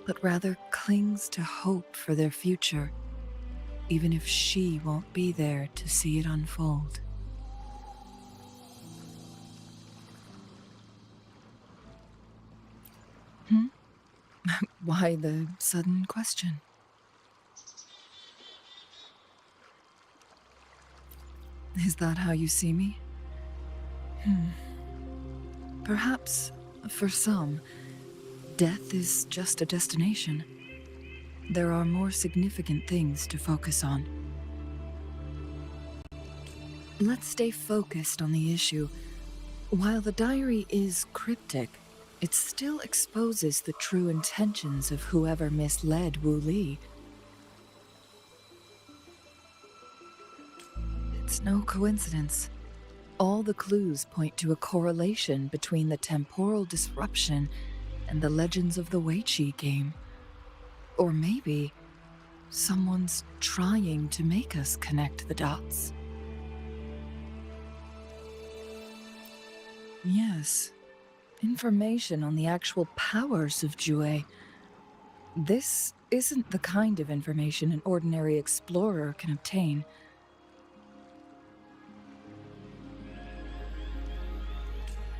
but rather clings to hope for their future, even if she won't be there to see it unfold. Why the sudden question? Is that how you see me? Perhaps, for some, death is just a destination. There are more significant things to focus on. Let's stay focused on the issue. While the diary is cryptic, it still exposes the true intentions of whoever misled Wu Li. It's no coincidence. All the clues point to a correlation between the temporal disruption and the legends of the Weiqi game. Or maybe someone's trying to make us connect the dots. Yes. Information on the actual powers of Jue. This isn't the kind of information an ordinary explorer can obtain.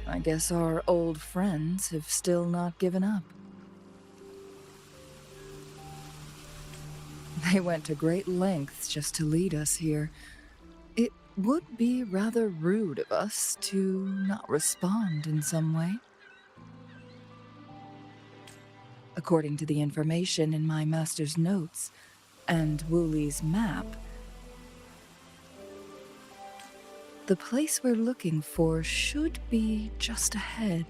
I guess our old friends have still not given up. They went to great lengths just to lead us here. It would be rather rude of us to not respond in some way. According to the information in my master's notes and Wu Li's map, the place we're looking for should be just ahead.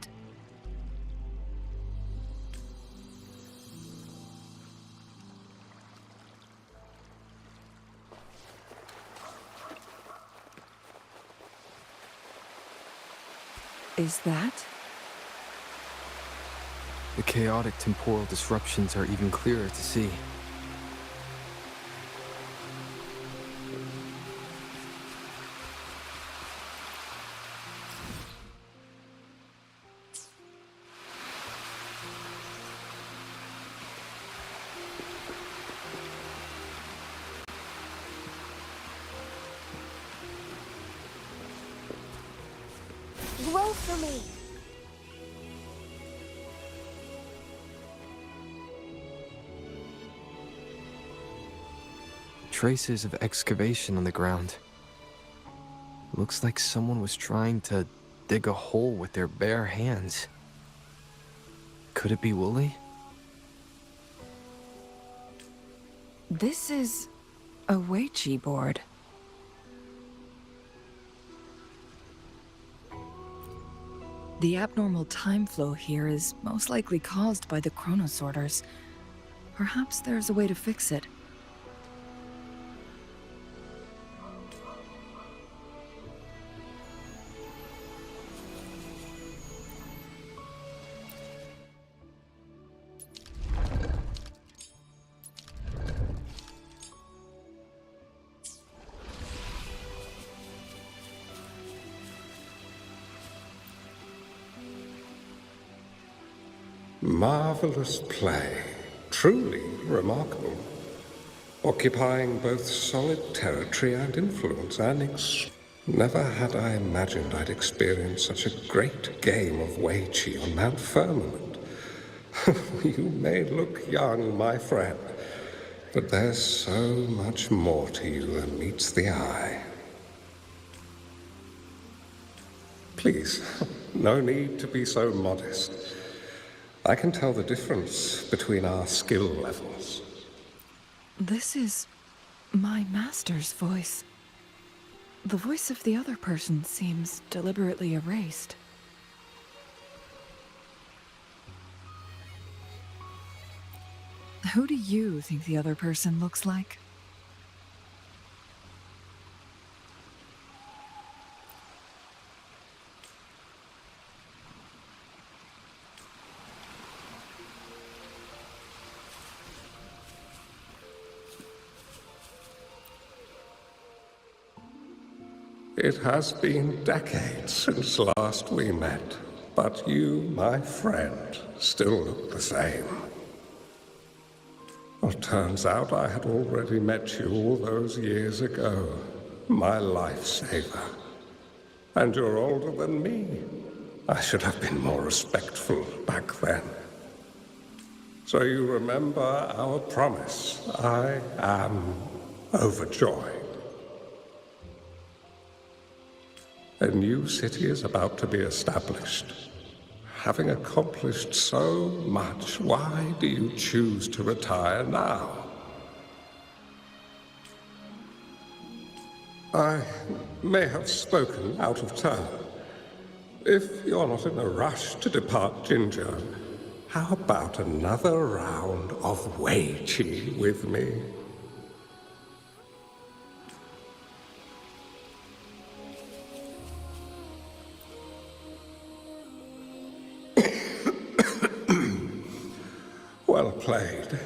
Is that? The chaotic temporal disruptions are even clearer to see. Roll for me! Traces of excavation on the ground. Looks like someone was trying to dig a hole with their bare hands. Could it be Wooly? This is a Weiqi board. The abnormal time flow here is most likely caused by the chronosorters. Perhaps there's a way to fix it. Marvelous play. Truly remarkable. Occupying both solid territory and influence, never had I imagined I'd experience such a great game of Weiqi on Mount Firmament. You may look young, my friend, but there's so much more to you than meets the eye. Please, no need to be so modest. I can tell the difference between our skill levels. This is my master's voice. The voice of the other person seems deliberately erased. Who do you think the other person looks like? It has been decades since last we met, but you, my friend, still look the same. Well, turns out I had already met you all those years ago, my lifesaver. And you're older than me. I should have been more respectful back then. So you remember our promise. I am overjoyed. A new city is about to be established. Having accomplished so much, why do you choose to retire now? I may have spoken out of turn. If you're not in a rush to depart Jinzhou, how about another round of Wei Qi with me? Well played.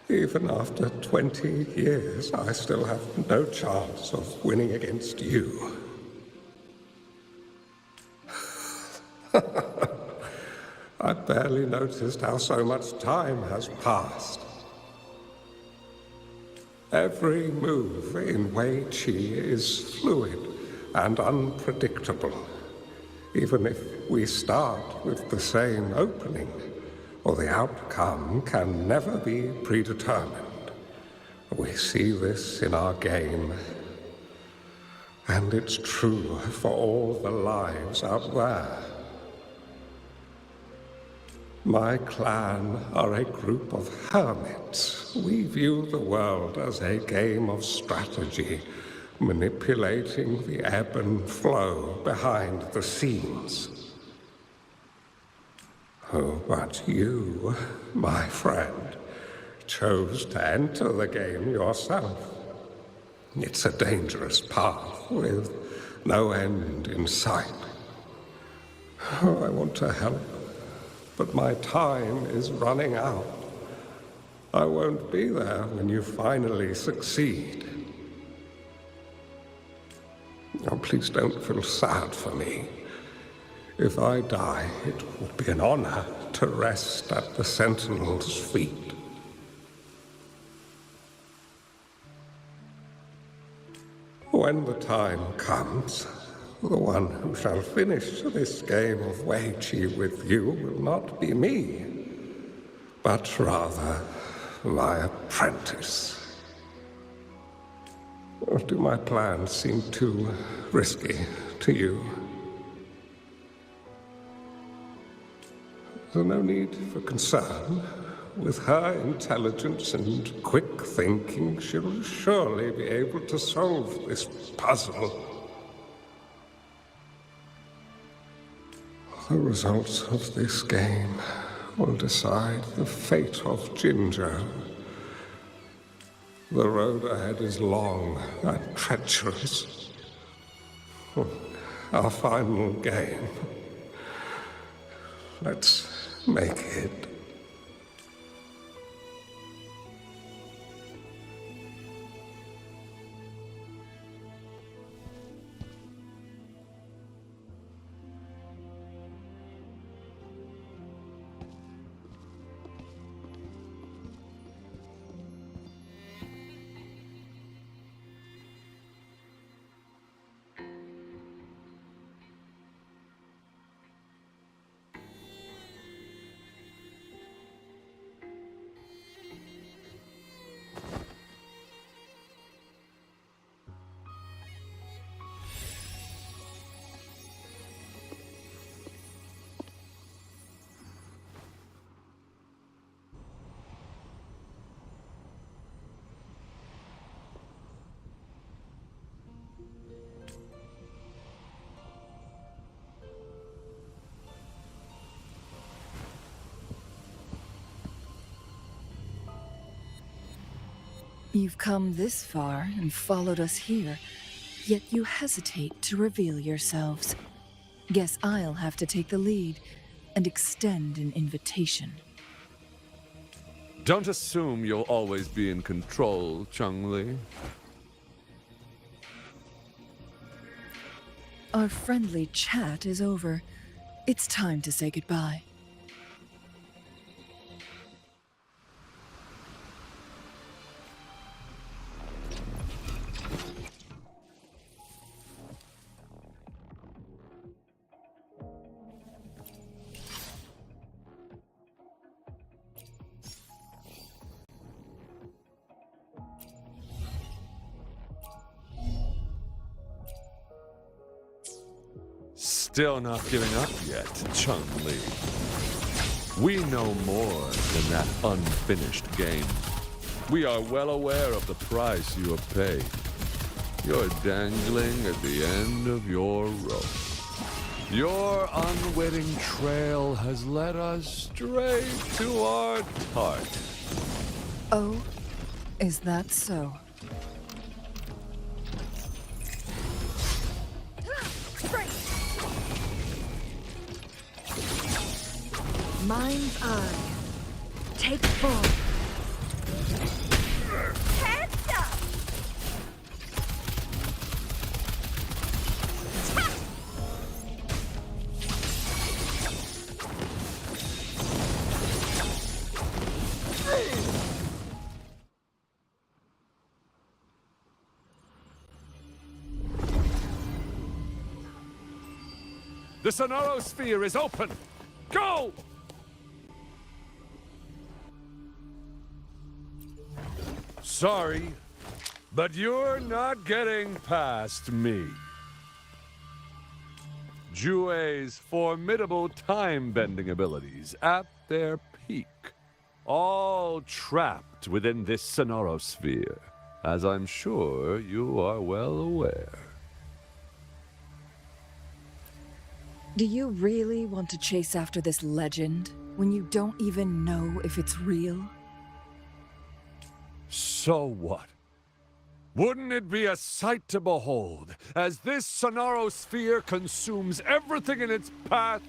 Even after 20 years, I still have no chance of winning against you. I barely noticed how so much time has passed. Every move in Wei Qi is fluid and unpredictable, even if we start with the same opening. Or the outcome can never be predetermined. We see this in our game. And it's true for all the lives out there. My clan are a group of hermits. We view the world as a game of strategy, manipulating the ebb and flow behind the scenes. Oh, but you, my friend, chose to enter the game yourself. It's a dangerous path with no end in sight. Oh, I want to help, but my time is running out. I won't be there when you finally succeed. Oh, please don't feel sad for me. If I die, it will be an honor to rest at the Sentinel's feet. When the time comes, the one who shall finish this game of Wei Qi with you will not be me, but rather my apprentice. Or do my plans seem too risky to you? There's no need for concern. With her intelligence and quick thinking, she'll surely be able to solve this puzzle. The results of this game will decide the fate of Jinzhou. The road ahead is long and treacherous. Our final game. Let's make it. You've come this far and followed us here, yet you hesitate to reveal yourselves. Guess I'll have to take the lead and extend an invitation. Don't assume you'll always be in control, Changli. Our friendly chat is over. It's time to say goodbye. Still not giving up yet, Chun-Li. We know more than that unfinished game. We are well aware of the price you have paid. You're dangling at the end of your rope. Your unwitting trail has led us straight to our target. Oh, is that so? Mind's eye. Take full. Heads up! The Sonoro Sphere is open! Go! Sorry, but you're not getting past me. Jue's formidable time-bending abilities at their peak, all trapped within this Sonoro Sphere, as I'm sure you are well aware. Do you really want to chase after this legend when you don't even know if it's real? So what? Wouldn't it be a sight to behold, as this Sonoro Sphere consumes everything in its path,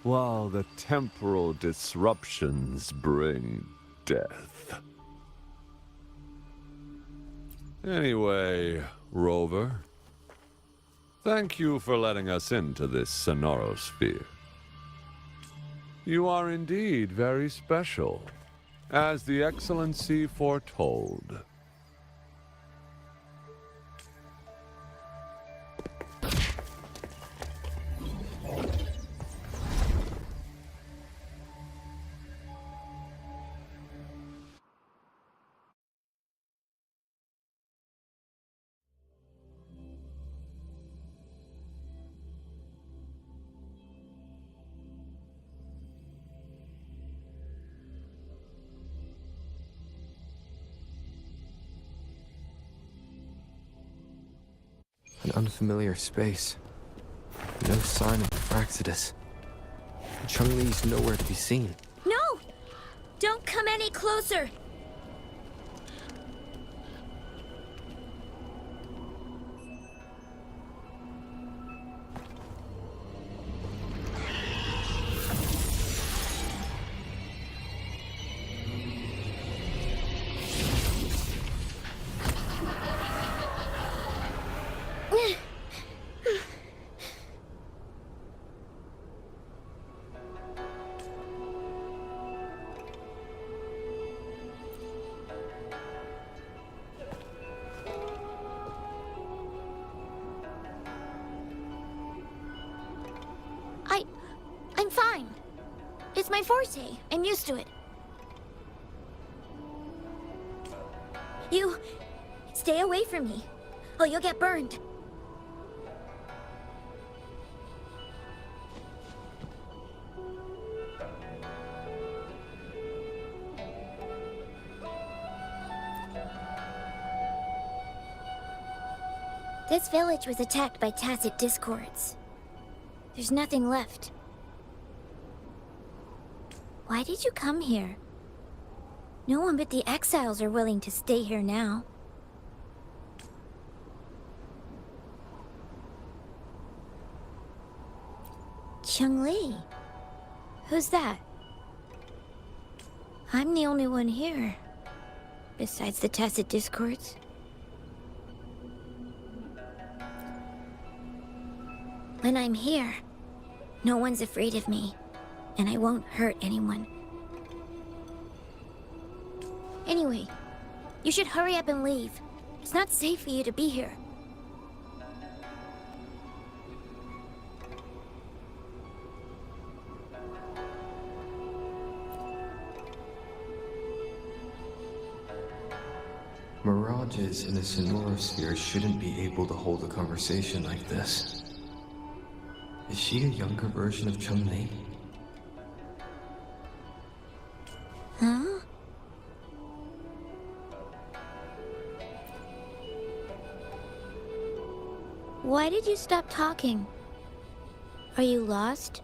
while the temporal disruptions bring death? Anyway, Rover, thank you for letting us into this Sonoro Sphere. You are indeed very special, as the Excellency foretold. An unfamiliar space. No sign of Fraxidus. Chun-Li's nowhere to be seen. No! Don't come any closer! I'm fine. It's my forte. I'm used to it. You... stay away from me, or you'll get burned. This village was attacked by tacit discords. There's nothing left. Why did you come here? No one but the exiles are willing to stay here now. Chun-Li? Who's that? I'm the only one here, besides the tacit discords. When I'm here, no one's afraid of me, and I won't hurt anyone. Anyway, you should hurry up and leave. It's not safe for you to be here. Mirages in a sonorosphere shouldn't be able to hold a conversation like this. Is she a younger version of Chun-Li? Huh? Why did you stop talking? Are you lost?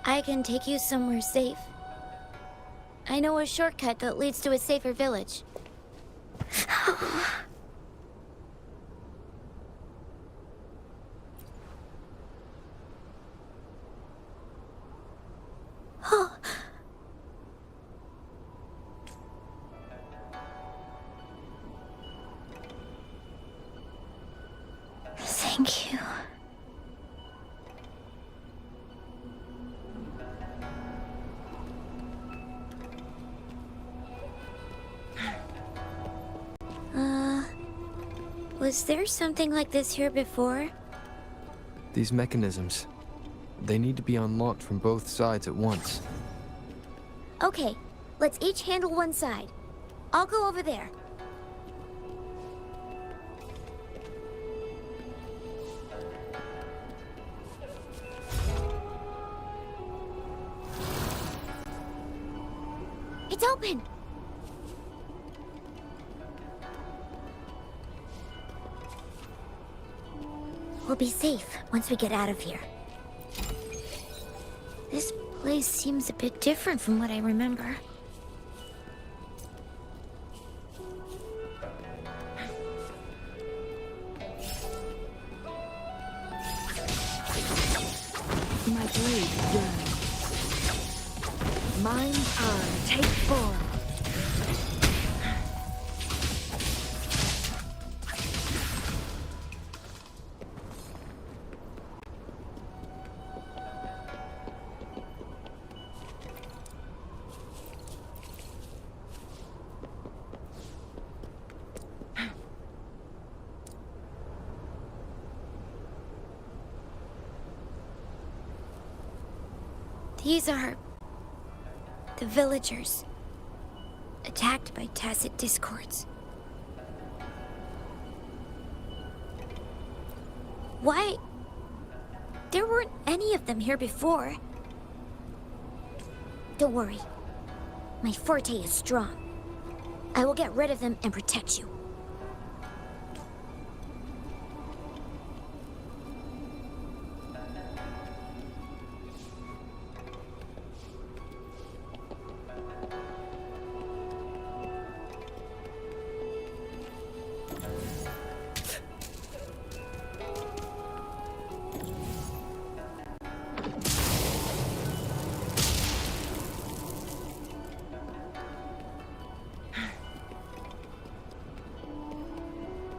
I can take you somewhere safe. I know a shortcut that leads to a safer village. Thank you. Was there something like this here before? These mechanisms, they need to be unlocked from both sides at once. Okay, let's each handle one side. I'll go over there. It's open! We'll be safe once we get out of here. This place seems a bit different from what I remember. My blade yearns. Mind's arm, take form. These are the villagers, attacked by tacit discords. Why? There weren't any of them here before. Don't worry. My forte is strong. I will get rid of them and protect you.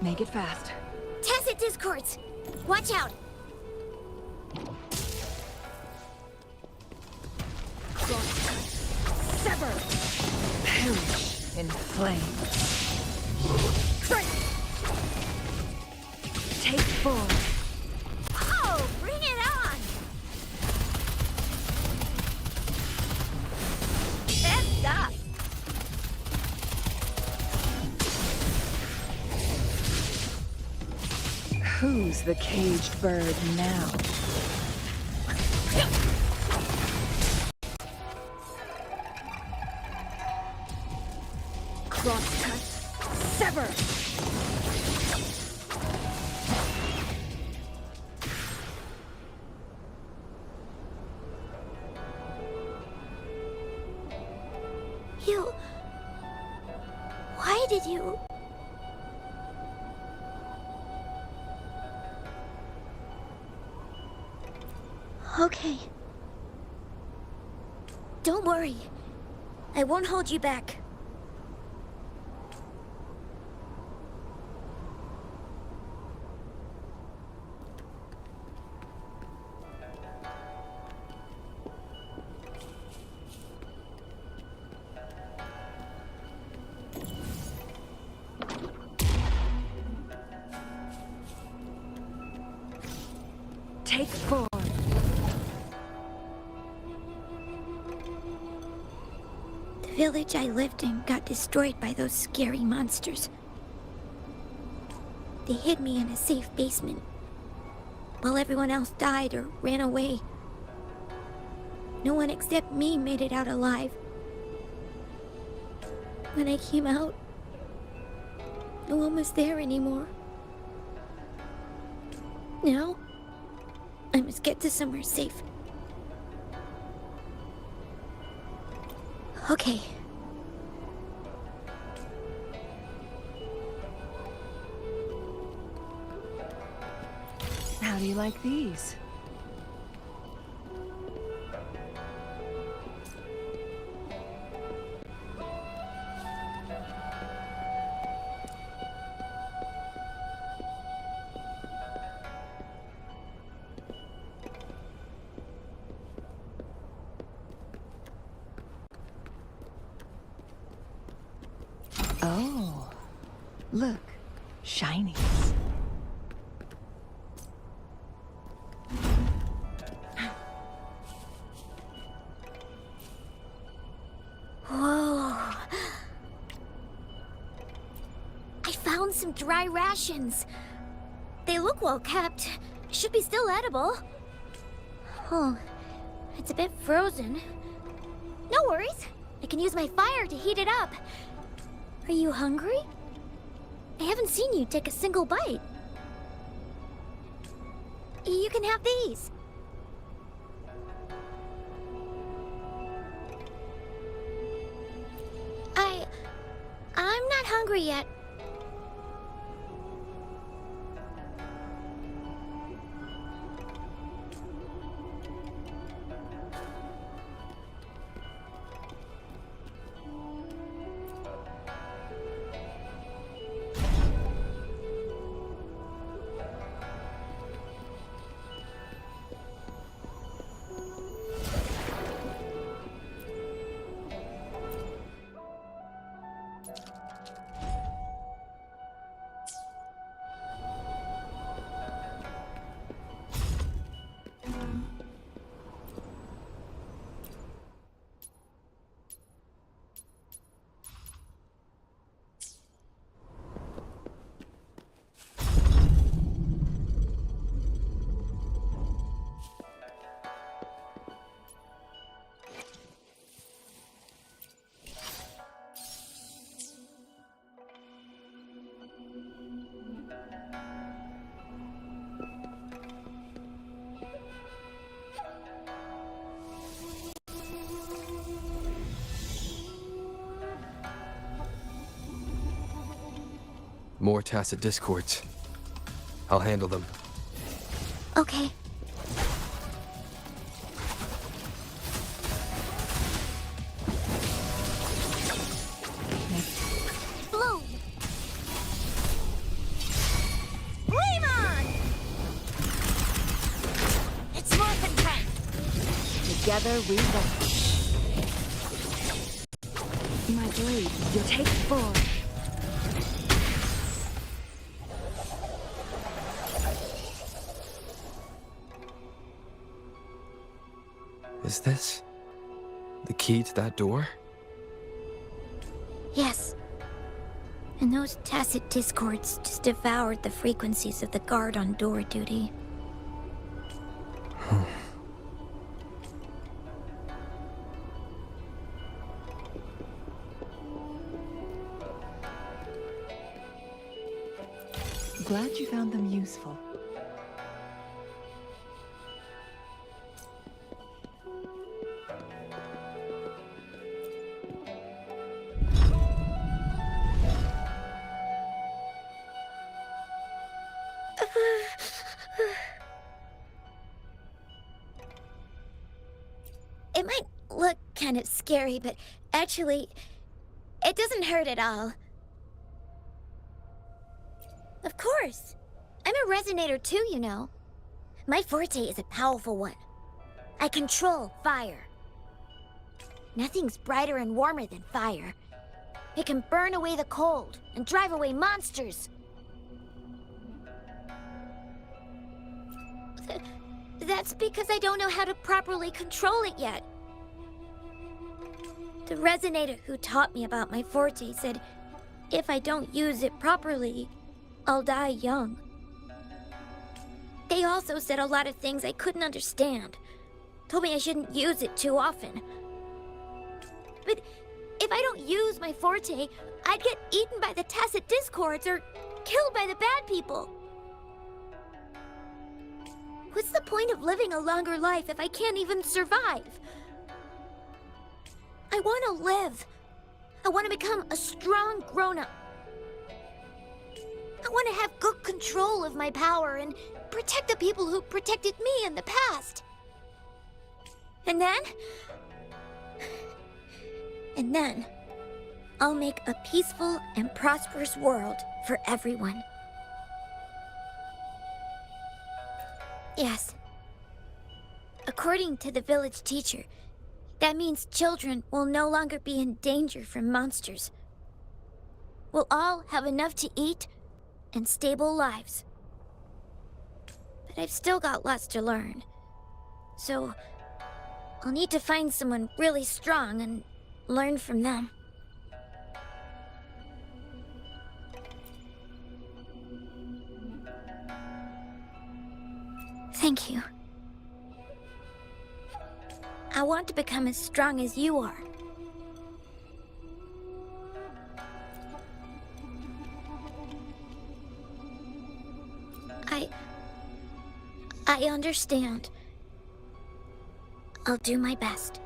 Make it fast. Tacit discords! Watch out! Sever! Perish in flames. Take form. Oh, bring it on! Messed up! Who's the caged bird now? Crosscut. Sever! You... Why did you... Okay. Don't worry. I won't hold you back. Take 4. The village I lived in got destroyed by those scary monsters. They hid me in a safe basement, while everyone else died or ran away. No one except me made it out alive. When I came out, no one was there anymore. Now, I must get to somewhere safe. Okay. How do you like these? Oh, look, shinies. Whoa. I found some dry rations. They look well kept. Should be still edible. Oh, it's a bit frozen. No worries. I can use my fire to heat it up. Are you hungry? I haven't seen you take a single bite. You can have these. I'm not hungry yet. More tacit discords. I'll handle them. Okay. Blue! Lemon! It's morphin' time! Together we vanish. My blade, you'll take 4. Is this the key to that door? Yes. And those tacit discords just devoured the frequencies of the guard on door duty. Glad you found them useful. It might look kind of scary, but actually, it doesn't hurt at all. Of course. I'm a resonator too, you know. My forte is a powerful one. I control fire. Nothing's brighter and warmer than fire. It can burn away the cold and drive away monsters. That's because I don't know how to properly control it yet. The resonator who taught me about my forte said if I don't use it properly, I'll die young. They also said a lot of things I couldn't understand. Told me I shouldn't use it too often. But if I don't use my forte, I'd get eaten by the tacit discords or killed by the bad people. What's the point of living a longer life if I can't even survive? I want to live. I want to become a strong grown-up. I want to have good control of my power and protect the people who protected me in the past. And then, I'll make a peaceful and prosperous world for everyone. Yes. According to the village teacher, that means children will no longer be in danger from monsters. We'll all have enough to eat and stable lives. But I've still got lots to learn. So, I'll need to find someone really strong and learn from them. Thank you. I want to become as strong as you are. I understand. I'll do my best.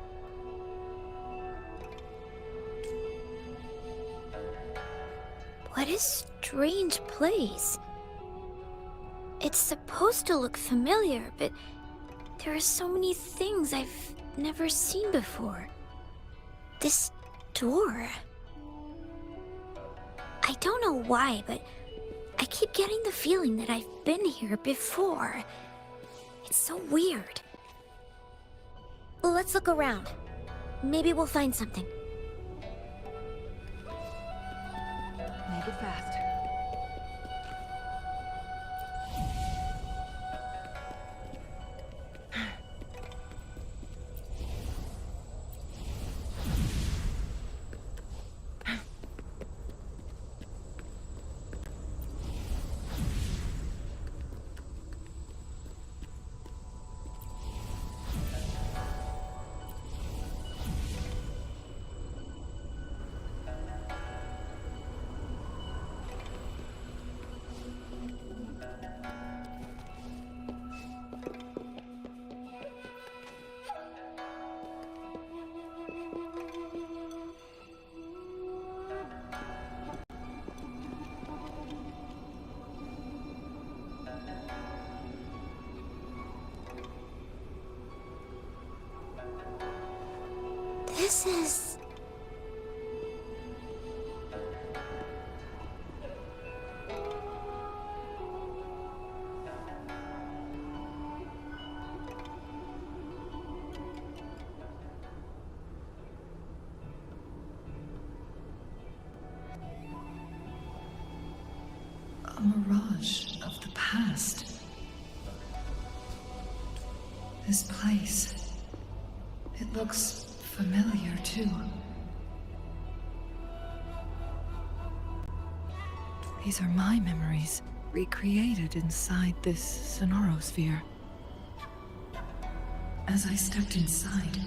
What a strange place. It's supposed to look familiar, but there are so many things I've never seen before. This door. I don't know why, but I keep getting the feeling that I've been here before. It's so weird. Well, let's look around. Maybe we'll find something. Make it fast. This is... A mirage of the past. This place. It looks familiar, too. These are my memories, recreated inside this sonorosphere. As I stepped inside,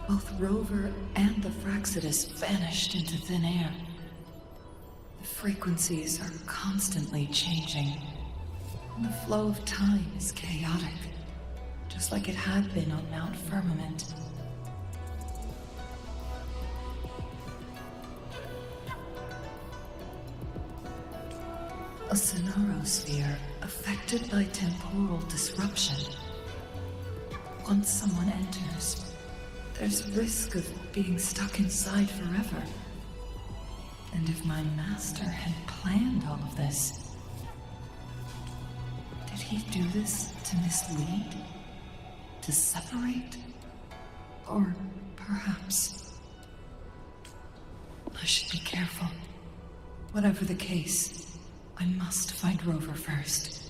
both Rover and the Fraxidus vanished into thin air. The frequencies are constantly changing. And the flow of time is chaotic, just like it had been on Mount Firmament. A sonorosphere affected by temporal disruption. Once someone enters, There's risk of being stuck inside forever. And if my master had planned all of this, did he do this to mislead? To separate? Or perhaps I should be careful. Whatever the case, I must find Rover first.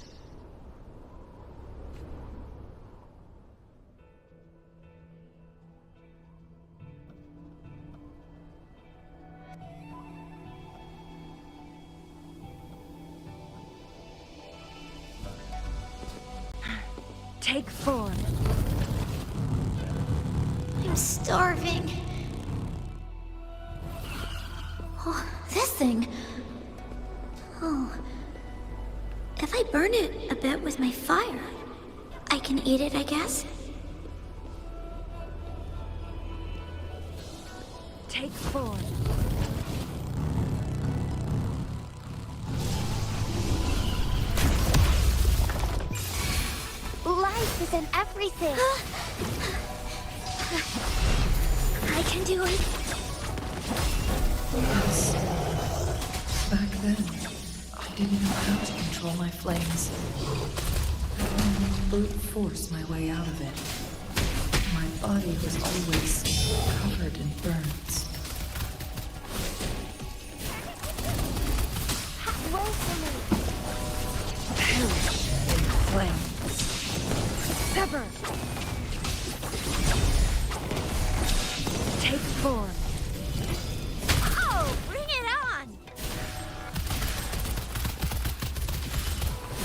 Take form. I'm starving. Oh, this thing. Oh. If I burn it a bit with my fire, I can eat it, I guess? Take form. Life is in everything. I can do it. Yes. Back then, I didn't know how to control my flames. I only brute force my way out of it. My body was always covered in burns. Wait for me. Perish in flames. Sever. Take form. Oh, bring it on!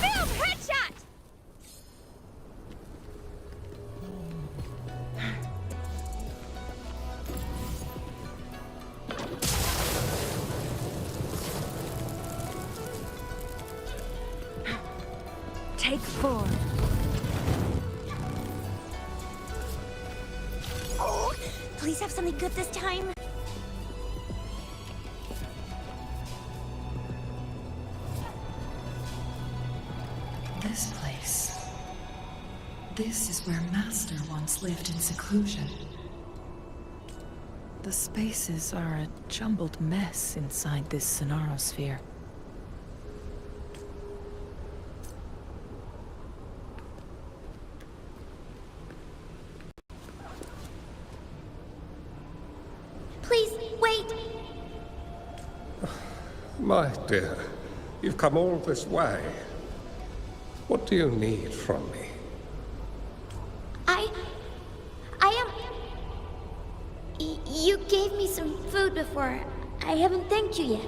Boom! Headshot! Take form. Oh, please have something good this time. This place. This is where Master once lived in seclusion. The spaces are a jumbled mess inside this Sonarosphere. Please, wait! My dear, you've come all this way. What do you need from me? You gave me some food before. I haven't thanked you yet.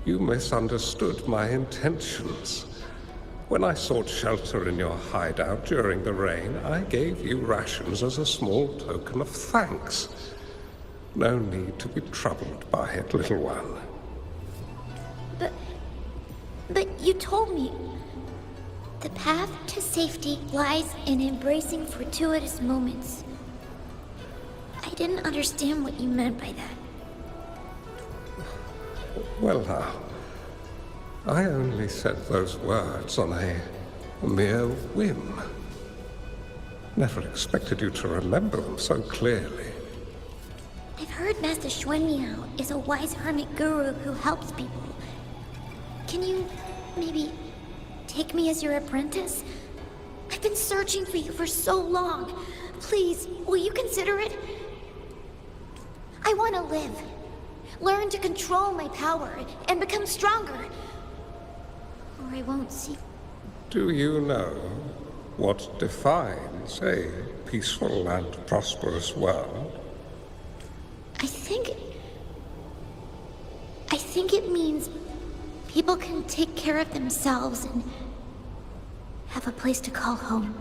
You misunderstood my intentions. When I sought shelter in your hideout during the rain, I gave you rations as a small token of thanks. No need to be troubled by it, little one. But you told me the path to safety lies in embracing fortuitous moments. I didn't understand what you meant by that. Well now, I only said those words on a mere whim. Never expected you to remember them so clearly. I've heard Master Xuanmiao is a wise hermit guru who helps people. Can you maybe take me as your apprentice? I've been searching for you for so long. Please, will you consider it? I want to live. Learn to control my power and become stronger. Or I won't see. Do you know what defines a peaceful and prosperous world? I think it means people can take care of themselves and have a place to call home.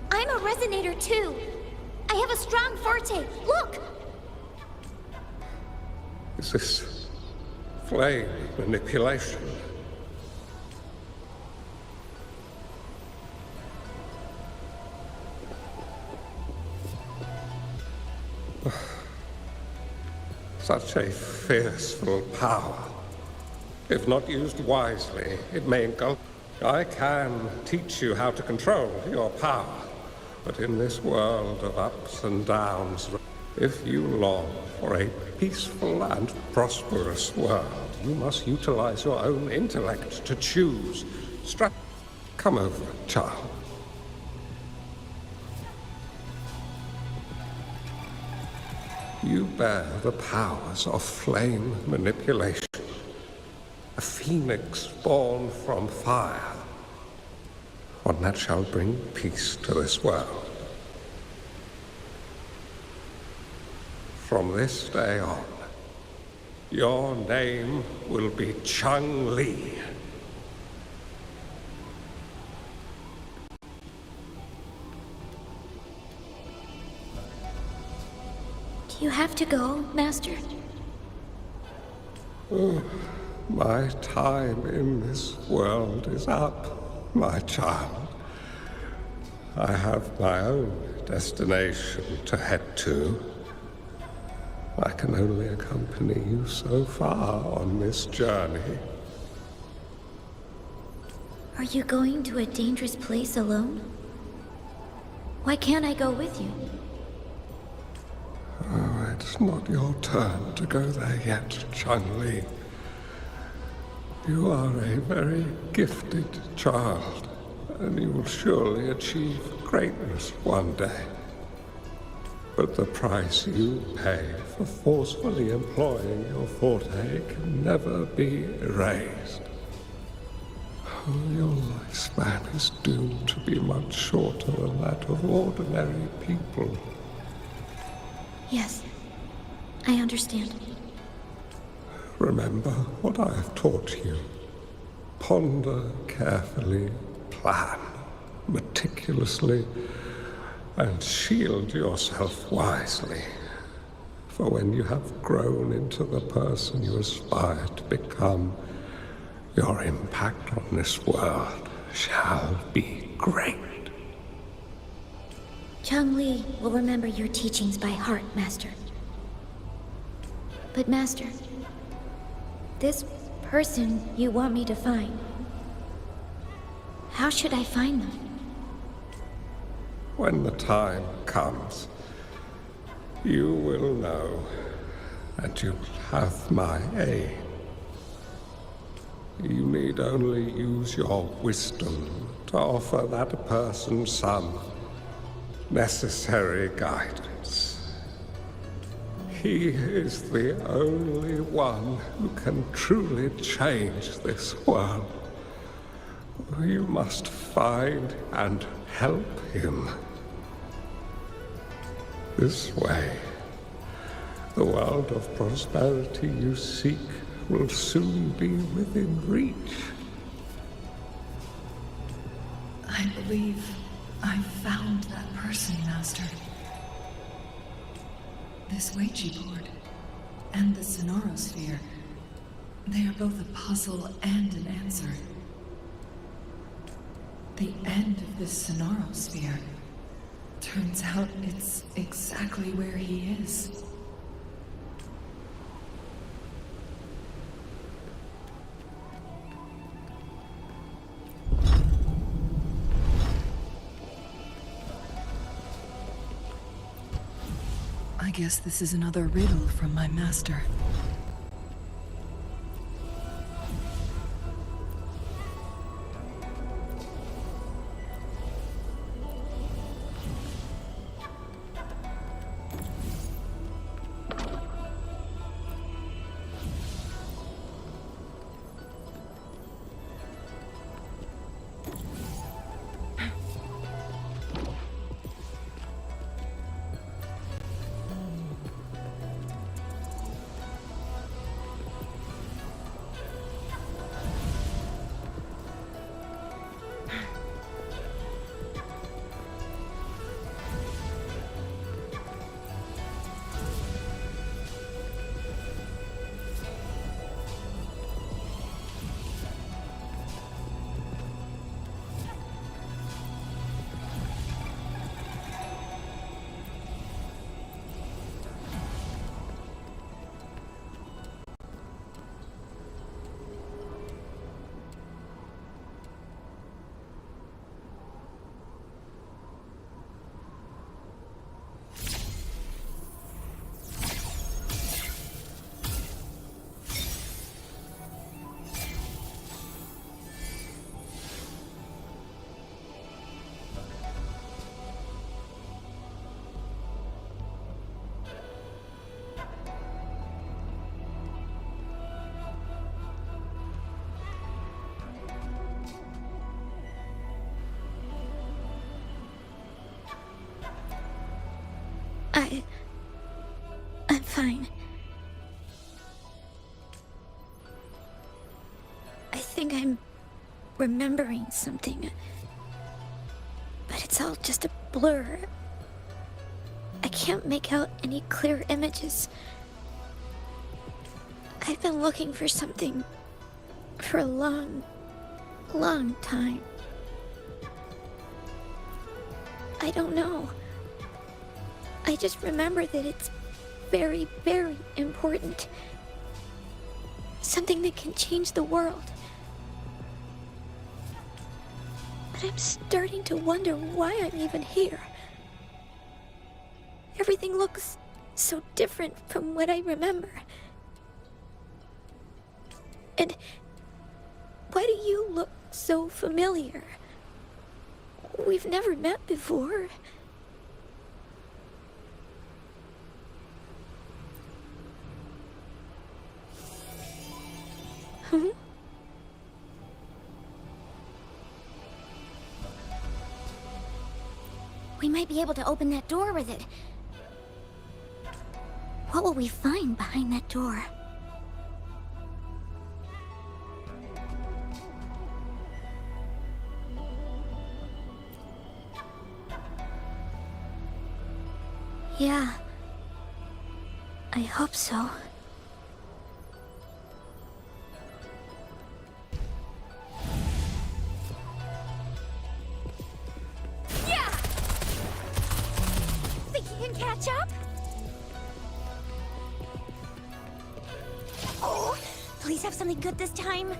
I'm a resonator too. I have a strong forte. Look! Is this flame manipulation? Such a fearful power. If not used wisely, it may engulf. I can teach you how to control your power, but in this world of ups and downs, if you long for a peaceful and prosperous world, you must utilize your own intellect to choose. Come over, child. You bear the powers of flame manipulation. A phoenix born from fire. One that shall bring peace to this world. From this day on, your name will be Changli. Do you have to go, Master? My time in this world is up, my child. I have my own destination to head to. I can only accompany you so far on this journey. Are you going to a dangerous place alone? Why can't I go with you? Oh, it's not your turn to go there yet, Changli. You are a very gifted child, and you will surely achieve greatness one day. But the price you pay for forcefully employing your forte can never be erased. Oh, your lifespan is doomed to be much shorter than that of ordinary people. Yes, I understand. Remember what I have taught you. Ponder carefully, plan meticulously, and shield yourself wisely. For when you have grown into the person you aspire to become, your impact on this world shall be great. Changli will remember your teachings by heart, Master. But Master, this person you want me to find, how should I find them? When the time comes, you will know, and you'll have my aid. You need only use your wisdom to offer that person some necessary guidance. He is the only one who can truly change this world. You must find and help him. This way, the world of prosperity you seek will soon be within reach. I believe I found that person, Master. This Ouija board and the Sonorosphere, they are both a puzzle and an answer. The end of this Sonorosphere, turns out it's exactly where he is. I guess this is another riddle from my master. I'm fine. I think I'm remembering something. But it's all just a blur. I can't make out any clear images. I've been looking for something for a long time. I don't know. I just remember that it's very, very important. Something that can change the world. But I'm starting to wonder why I'm even here. Everything looks so different from what I remember. And why do you look so familiar? We've never met before. Hmm? We might be able to open that door with it. What will we find behind that door? Yeah. I hope so. Yeah! Think you can catch up? Oh, please have something good this time.